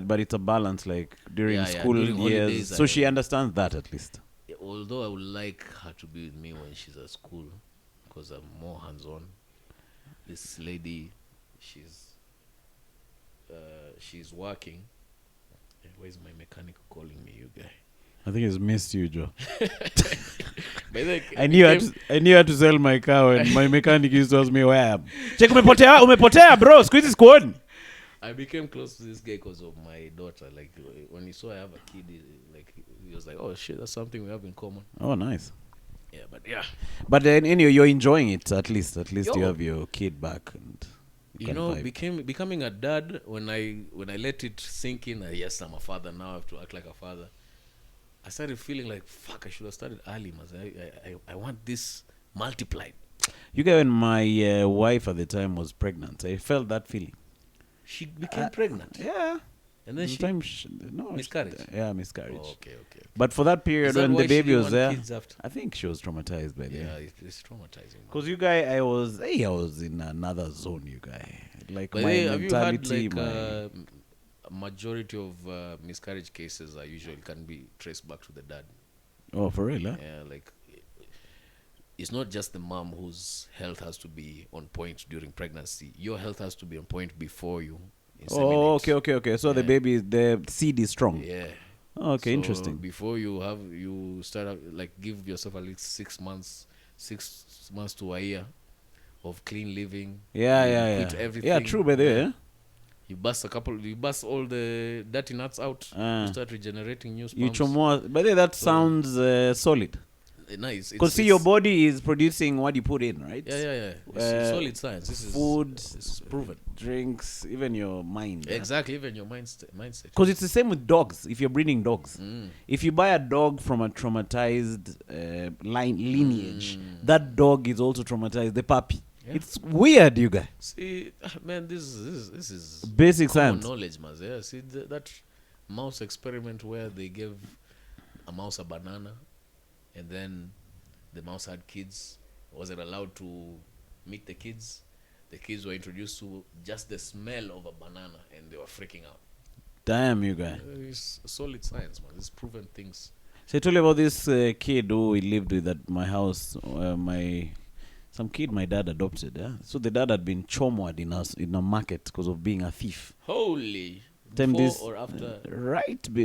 But it's a balance, like during school during years. Holidays, so she understands that at least. Although I would like her to be with me when she's at school, because I'm more hands-on. This lady, she's working. Where's my mechanic calling me, you guy? I think he's missed you, Joe. I knew how to sell my car when my mechanic used to ask me where I am. Check, umepotea, bro. Squeeze is good. I became close to this guy because of my daughter. Like when he saw I have a kid, he was like, "Oh shit, that's something we have in common." Oh, nice. Yeah, but yeah. But then anyway, you're enjoying it at least. At least you have your kid back, and becoming a dad. When I let it sink in, yes, I'm a father now. I have to act like a father. I started feeling like, fuck, I should have started early, man. I want this multiplied. You guys, when my wife at the time was pregnant, I felt that feeling. She became pregnant? Yeah. And then miscarriage? Miscarriage. Oh, okay. But for that period when the baby was there, I think she was traumatized by that. Yeah, it's traumatizing. Because you guys, I was in another zone, you guys. Like but my have mentality, you had a majority of miscarriage cases are usually can be traced back to the dad. Oh, for real? Huh? Yeah, like it's not just the mom whose health has to be on point during pregnancy. Your health has to be on point before you inseminate. Oh, okay. So the seed is strong. Yeah. Oh, okay, so interesting. Before you start like give yourself at least 6 months to a year of clean living. Yeah. Quit everything. Yeah, true, by the way. You bust all the dirty nuts out. You start regenerating new sperms. By the way, that sounds solid. Nice. Because your body is producing what you put in, right? Yeah. It's solid science. This is food. This is proven. Drinks, even your mind. Exactly, even your mindset. Because it's the same with dogs. If you're breeding dogs, if you buy a dog from a traumatized lineage, that dog is also traumatized. The puppy. Yeah. It's weird, you guys. See, man, this is Basic common science. knowledge, man. Yeah, see that mouse experiment where they gave a mouse a banana, and then the mouse had kids, wasn't allowed to meet the kids. The kids were introduced to just the smell of a banana, and they were freaking out. Damn, you guys. It's solid science, man. It's proven things. So I told you about this kid who we lived with at my house. Some kid my dad adopted. Yeah. So the dad had been chomwad in a market because of being a thief. Holy. Time Before this, or after?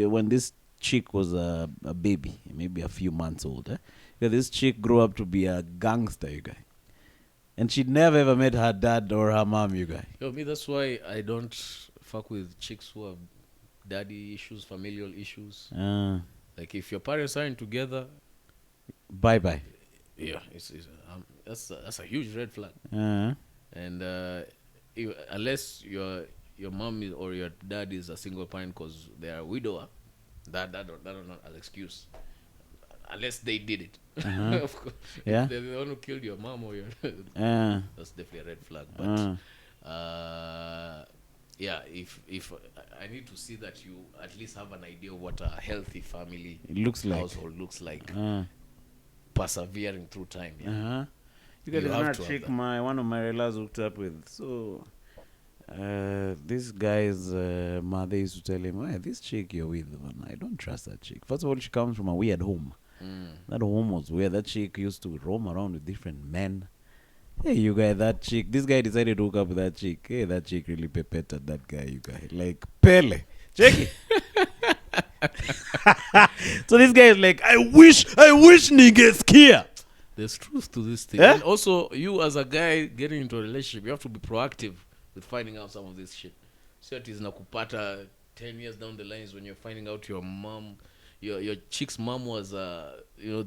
when this chick was a baby, maybe a few months old. Yeah, this chick grew up to be a gangster, you guys. And she never ever met her dad or her mom, you guys. Yo, me, that's why I don't fuck with chicks who have daddy issues, familial issues. Like, if your parents aren't together, Bye-bye. yeah, that's a huge red flag. And unless your mom or your dad is a single parent because they are a widower, that not an excuse. Unless they did it. Of course. Yeah. If they're the one who killed your mom or your that's definitely a red flag. But yeah, if I need to see that you at least have an idea of what a healthy family household looks like, persevering through time. Yeah. You guys You have not to have chick that. one of my relatives hooked up with. So this guy's mother used to tell him, "Hey, this chick you're with, man, I don't trust that chick. First of all, she comes from a weird home. That home was weird. That chick used to roam around with different men. Hey, you guys, that chick. This guy decided to hook up with that chick. Hey, that chick really pepeted that guy, you guys. Like, Pele. Check it. So this guy is like, I wish niggas here. There's truth to this thing. Yeah? And also, you as a guy getting into a relationship, you have to be proactive with finding out some of this shit. So it is nakupata 10 years down the lines when you're finding out your mom, your chick's mom was the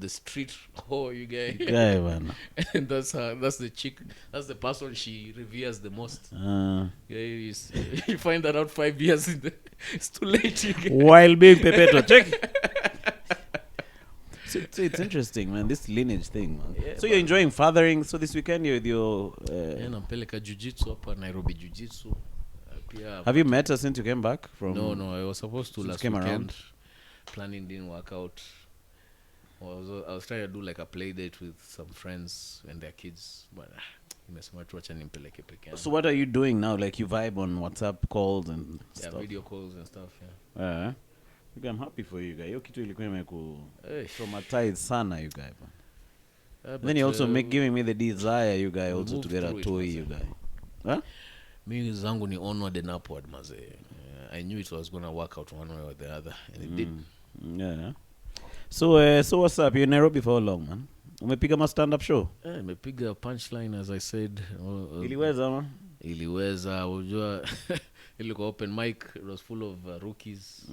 street whore, you guys. Guy, man. And that's the chick, that's the person she reveres the most. Yeah, you find that out 5 years it's too late, you guys. While being perpetual. Check it. So it's interesting, man, this lineage thing, man. Yeah, So you're enjoying fathering. So this weekend you're with your... nampeleka jiu-jitsu hapa Nairobi jiu-jitsu. have you met her since you came back from... No, I was supposed to since last came weekend. around? Planning didn't work out. I was trying to do like a play date with some friends and their kids, but nimesema tu acha nimpeleke peke yangu. So what are you doing now? Like you vibe on WhatsApp calls and stuff? Video calls and stuff, yeah. I'm happy for you guys. Hiyo kitu ilikuwa traumatize sana, you guys. Then you also giving me the desire, you guys, also to get a toy, you guys. Huh? Mimi zangu ni onward and upward, maze. I knew it was going to work out one way or the other, and it did. Yeah. So what's up? You're in Nairobi for how long, man? Umepiga ma stand-up show? Nimepiga punchline, as I said. Iliweza, man? Iliweza, unajua. Ilikuwa open mic. It was full of rookies.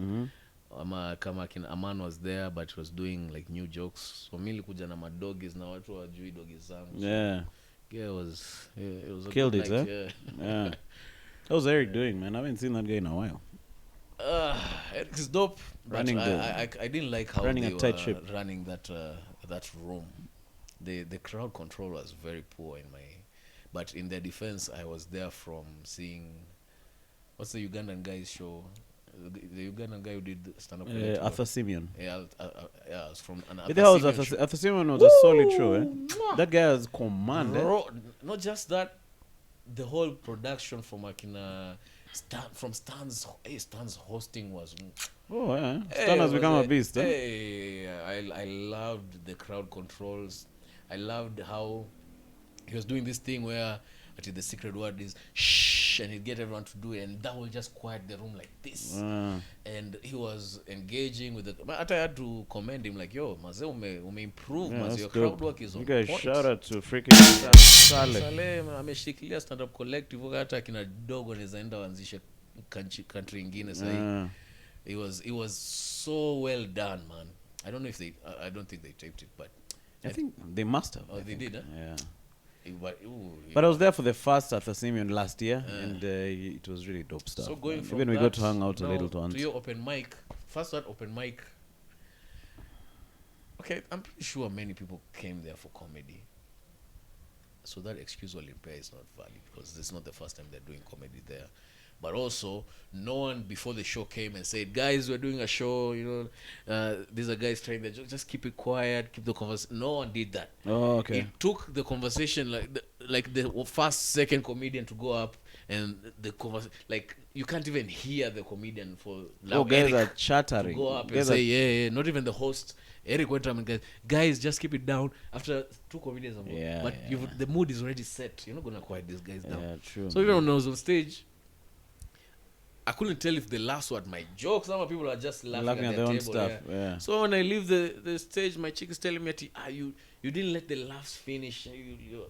Kama kina Aman was there, but he was doing like new jokes. So mimi nilikuja na madoggies na watu wajui doggies zangu. Yeah. Yeah, it was a killed good it, night, huh? Yeah. How's Eric doing, man? I haven't seen that guy in a while. Eric's dope, but I didn't like how running they a tight were ship. running that room. The crowd control was very poor but in their defense, I was there from seeing, what's the Ugandan guy's show? The Ugandan guy who did stand-up comedy. Arthur Simeon. Yeah, it was from an Arthur Simeon was a solid show, eh? That guy has command, Not just that, the whole production from Akina Stan's hosting was... Oh, yeah. Stan has become a beast, eh? Hey, I loved the crowd controls. I loved how he was doing this thing where the secret word is shh, and he'd get everyone to do it, and that will just quiet the room like this. And he was engaging with but I had to commend him, like, yo, Maze, ume-improve, Maze, your crowd work is on point. You guys shout out to freaking Saleh. Ameshikilia stand-up collective, hata kina dogo nezaenda wanzishe country ingine sahi. It was so well done, man. I don't know if I don't think they taped it, but I think they must have. Oh, they did, huh? Yeah. But I was there for the first Arthur Simeon last year, and it was really dope stuff. So going from even we got to hang out a little to your open mic, first that open mic. Okay, I'm pretty sure many people came there for comedy. So that excuse Olympia is not valid because it's not the first time they're doing comedy there. But also, no one before the show came and said, "Guys, we're doing a show. These are guys trying their joke. Just keep it quiet, keep the conversation." No one did that. Oh, okay. It took the conversation like the first, second comedian to go up, and the conversation like you can't even hear the comedian for. Guys are to chattering. go up and Guys say, yeah. Not even the host. Eric went up and guys, just keep it down. After two comedians, but the mood is already set. You're not gonna quiet these guys down. Yeah, true. So even when I was on stage, I couldn't tell if they laughed at my jokes. Some people are just laughing at their own table, stuff. Yeah. So when I leave the stage, my chick is telling me, you didn't let the laughs finish.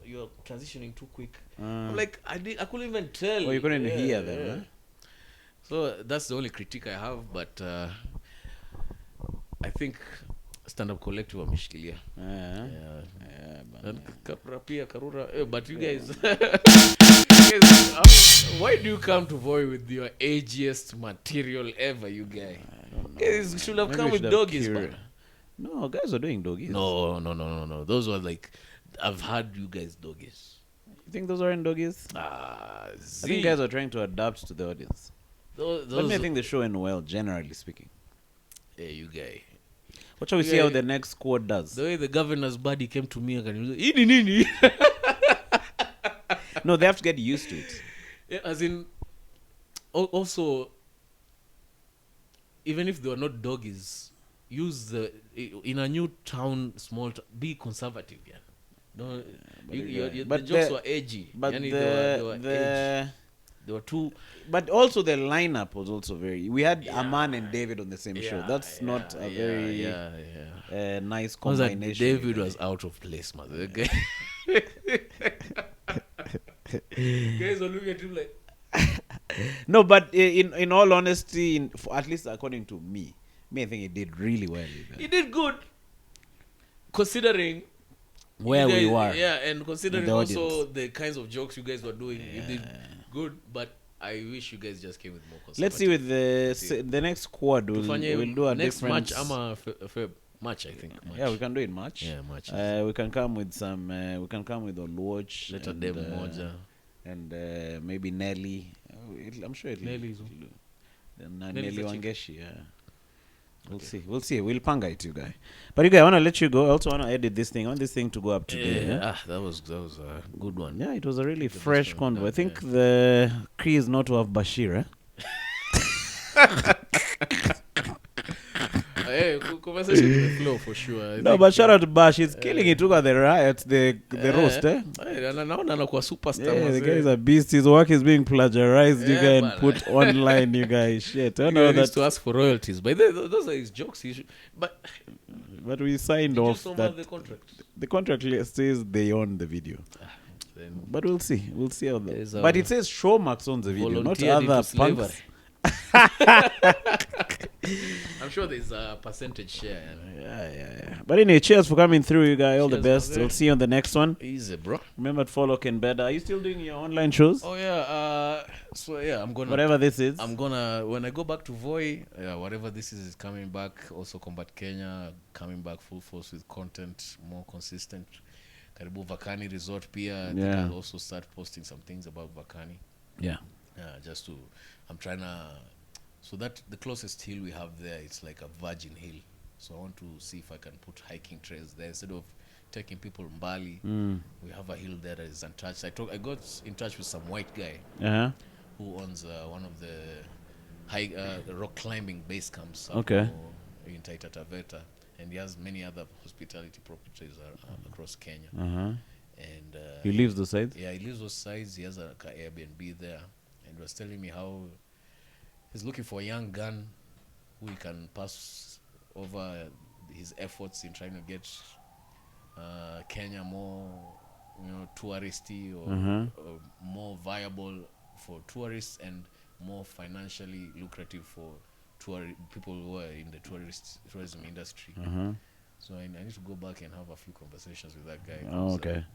You're transitioning too quick. I'm like, I couldn't even tell. Oh, you couldn't hear them. Huh? So that's the only critique I have. But I think stand-up collective wameshikilia. But you guys, why do you come to Voi with your agiest material ever, you guys? Guys should have come with doggies, man. No, guys are doing doggies. No. Those were like, I've had you guys doggies. You think those aren't doggies? I think guys are trying to adapt to the audience. But I think the show went well, generally speaking. Hey, you guys. What shall we see how the next squad does? The way the governor's buddy came to me and No, they have to get used to it. Yeah, as in, also, even if they were not doggies, in a new town, be conservative. Yeah. Don't, the jokes were edgy. But they were edgy. They were too. But also the lineup was also very. We had Aman and David on the same show. That's not a very nice combination. David was out of place, man. Okay. Guys were looking at him like. No, but in all honesty, at least according to me, I think he did really well. He did good, considering where we were. Yeah, and considering also the kinds of jokes you guys were doing, you did good. But I wish you guys just came with more conservative. Let's see with the next squad. We'll do a next different match. I'm a match. I think. Match. Yeah, we can do it match. Yeah, match. We can come with some. We can come with Oluoch. Let them Moja. And maybe Nelly. I'm sure Nelly Wangeshi. Yeah. We'll see. We'll panga it, you guys. But you guys, I want to let you go. I also want to edit this thing. I want this thing to go up today. Yeah. That was a good one. Yeah, it was a really fresh convo. I think the key is not to have Bashir. Hey, conversation to the flow for sure. No, but shout out to Bash. He's killing it. Look at the riots, the roast. Anakuwa superstar. Yeah, the guy is a beast. His work is being plagiarized, you guys, and put online, you guys. Shit. I know that. To ask for royalties. But those are his jokes. But we signed off that the contract. The contract says they own the video. But we'll see. We'll see how that. But it says Showmax owns the video, not other punks. I'm sure there's a percentage share. Yeah. But anyway, cheers for coming through, you guys. All the best. We'll see you on the next one. Easy, bro. Remember to follow Ken Beda. Are you still doing your online shows? Oh yeah. I'm gonna. Whatever this is. I'm gonna when I go back to Voi. Whatever this is coming back. Also, Combat Kenya coming back full force with content more consistent. Karibu Vakani Resort Pia. Yeah. I'll also start posting some things about Vakani. Yeah. I'm trying to. So that the closest hill we have there, it's like a virgin hill. So I want to see if I can put hiking trails there instead of taking people Mbali. We have a hill there that is untouched. I got in touch with some white guy who owns one of the rock climbing base camps in Taita Taveta, and he has many other hospitality properties across Kenya. And he lives those sides. Yeah, he lives those sides. He has a Airbnb there, and he was telling me how he's looking for a young gun who he can pass over his efforts in trying to get Kenya more, touristy or more viable for tourists and more financially lucrative for people who are in the tourism industry. So I need to go back and have a few conversations with that guy. Oh, okay.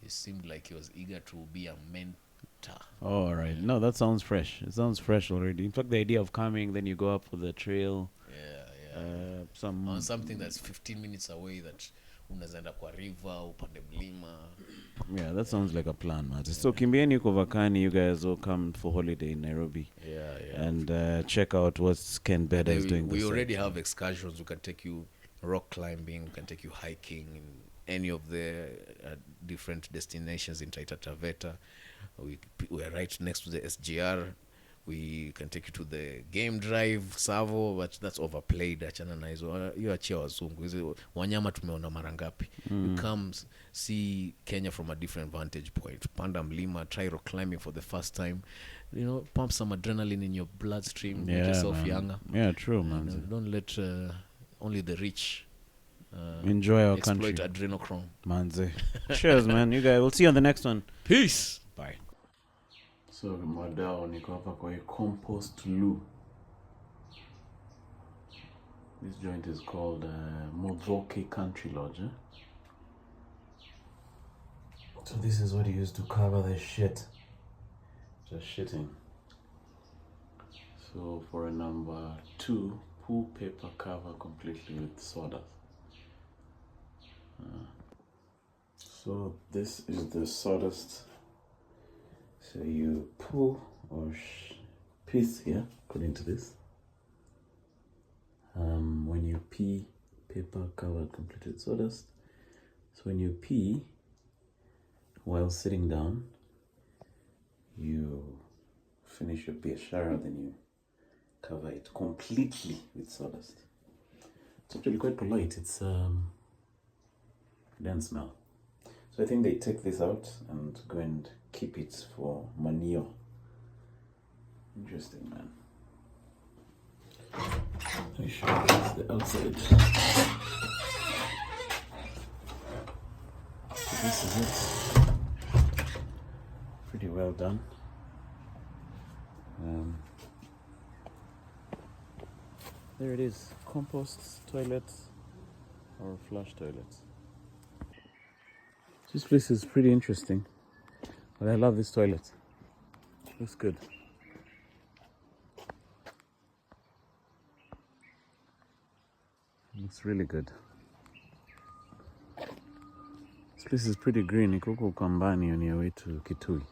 He seemed like he was eager to be a mentor. Oh, all right. No, that sounds fresh. It sounds fresh already. In fact, the idea of coming, then you go up for the trail. Yeah. On something that's 15 minutes away that unaweza enda kwa river upande mlima. Yeah, that sounds like a plan, man. So kimbieni uko Vakani, you guys will come for holiday in Nairobi. Yeah. And check out what Ken Beda is doing. We already have excursions. We can take you rock climbing, we can take you hiking in any of the different destinations in Taita Taveta. We are right next to the SGR. We can take you to the game drive Savo, but that's overplayed. Achana na hizo hiyo achia wazungu. Hizo wanyama tumeona mara ngapi. You come see Kenya from a different vantage point. Panda mlima, try rock climbing for the first time. You know, pump some adrenaline in your bloodstream, make yourself younger. Yeah, true, man. Don't let only the rich enjoy our exploit country. adrenochrome. Manze. Cheers, man. You guys, we'll see you on the next one. Peace. Bye. So madao niko hapa kwa compost loo. This joint is called Mozoke Country Lodge. So this is what you use to cover the shit. Just shitting. So for a number 2, pool paper cover completely with sawdust. So this is the sawdust. So you pull or piece here, put into this. When you pee, paper covered completely with sawdust. So when you pee, while sitting down, you finish your beer shower, then you cover it completely with sawdust. It's actually quite polite. It's doesn't smell. So I think they take this out and go and keep it for manure. Interesting, man. Let me show you the outside. So this is it. Pretty well done. There it is. Compost toilets or flush toilets. This place is pretty interesting. But I love this toilet. Looks good. Looks really good. This place is pretty green. Iko huko Kambani on your way to Kitui.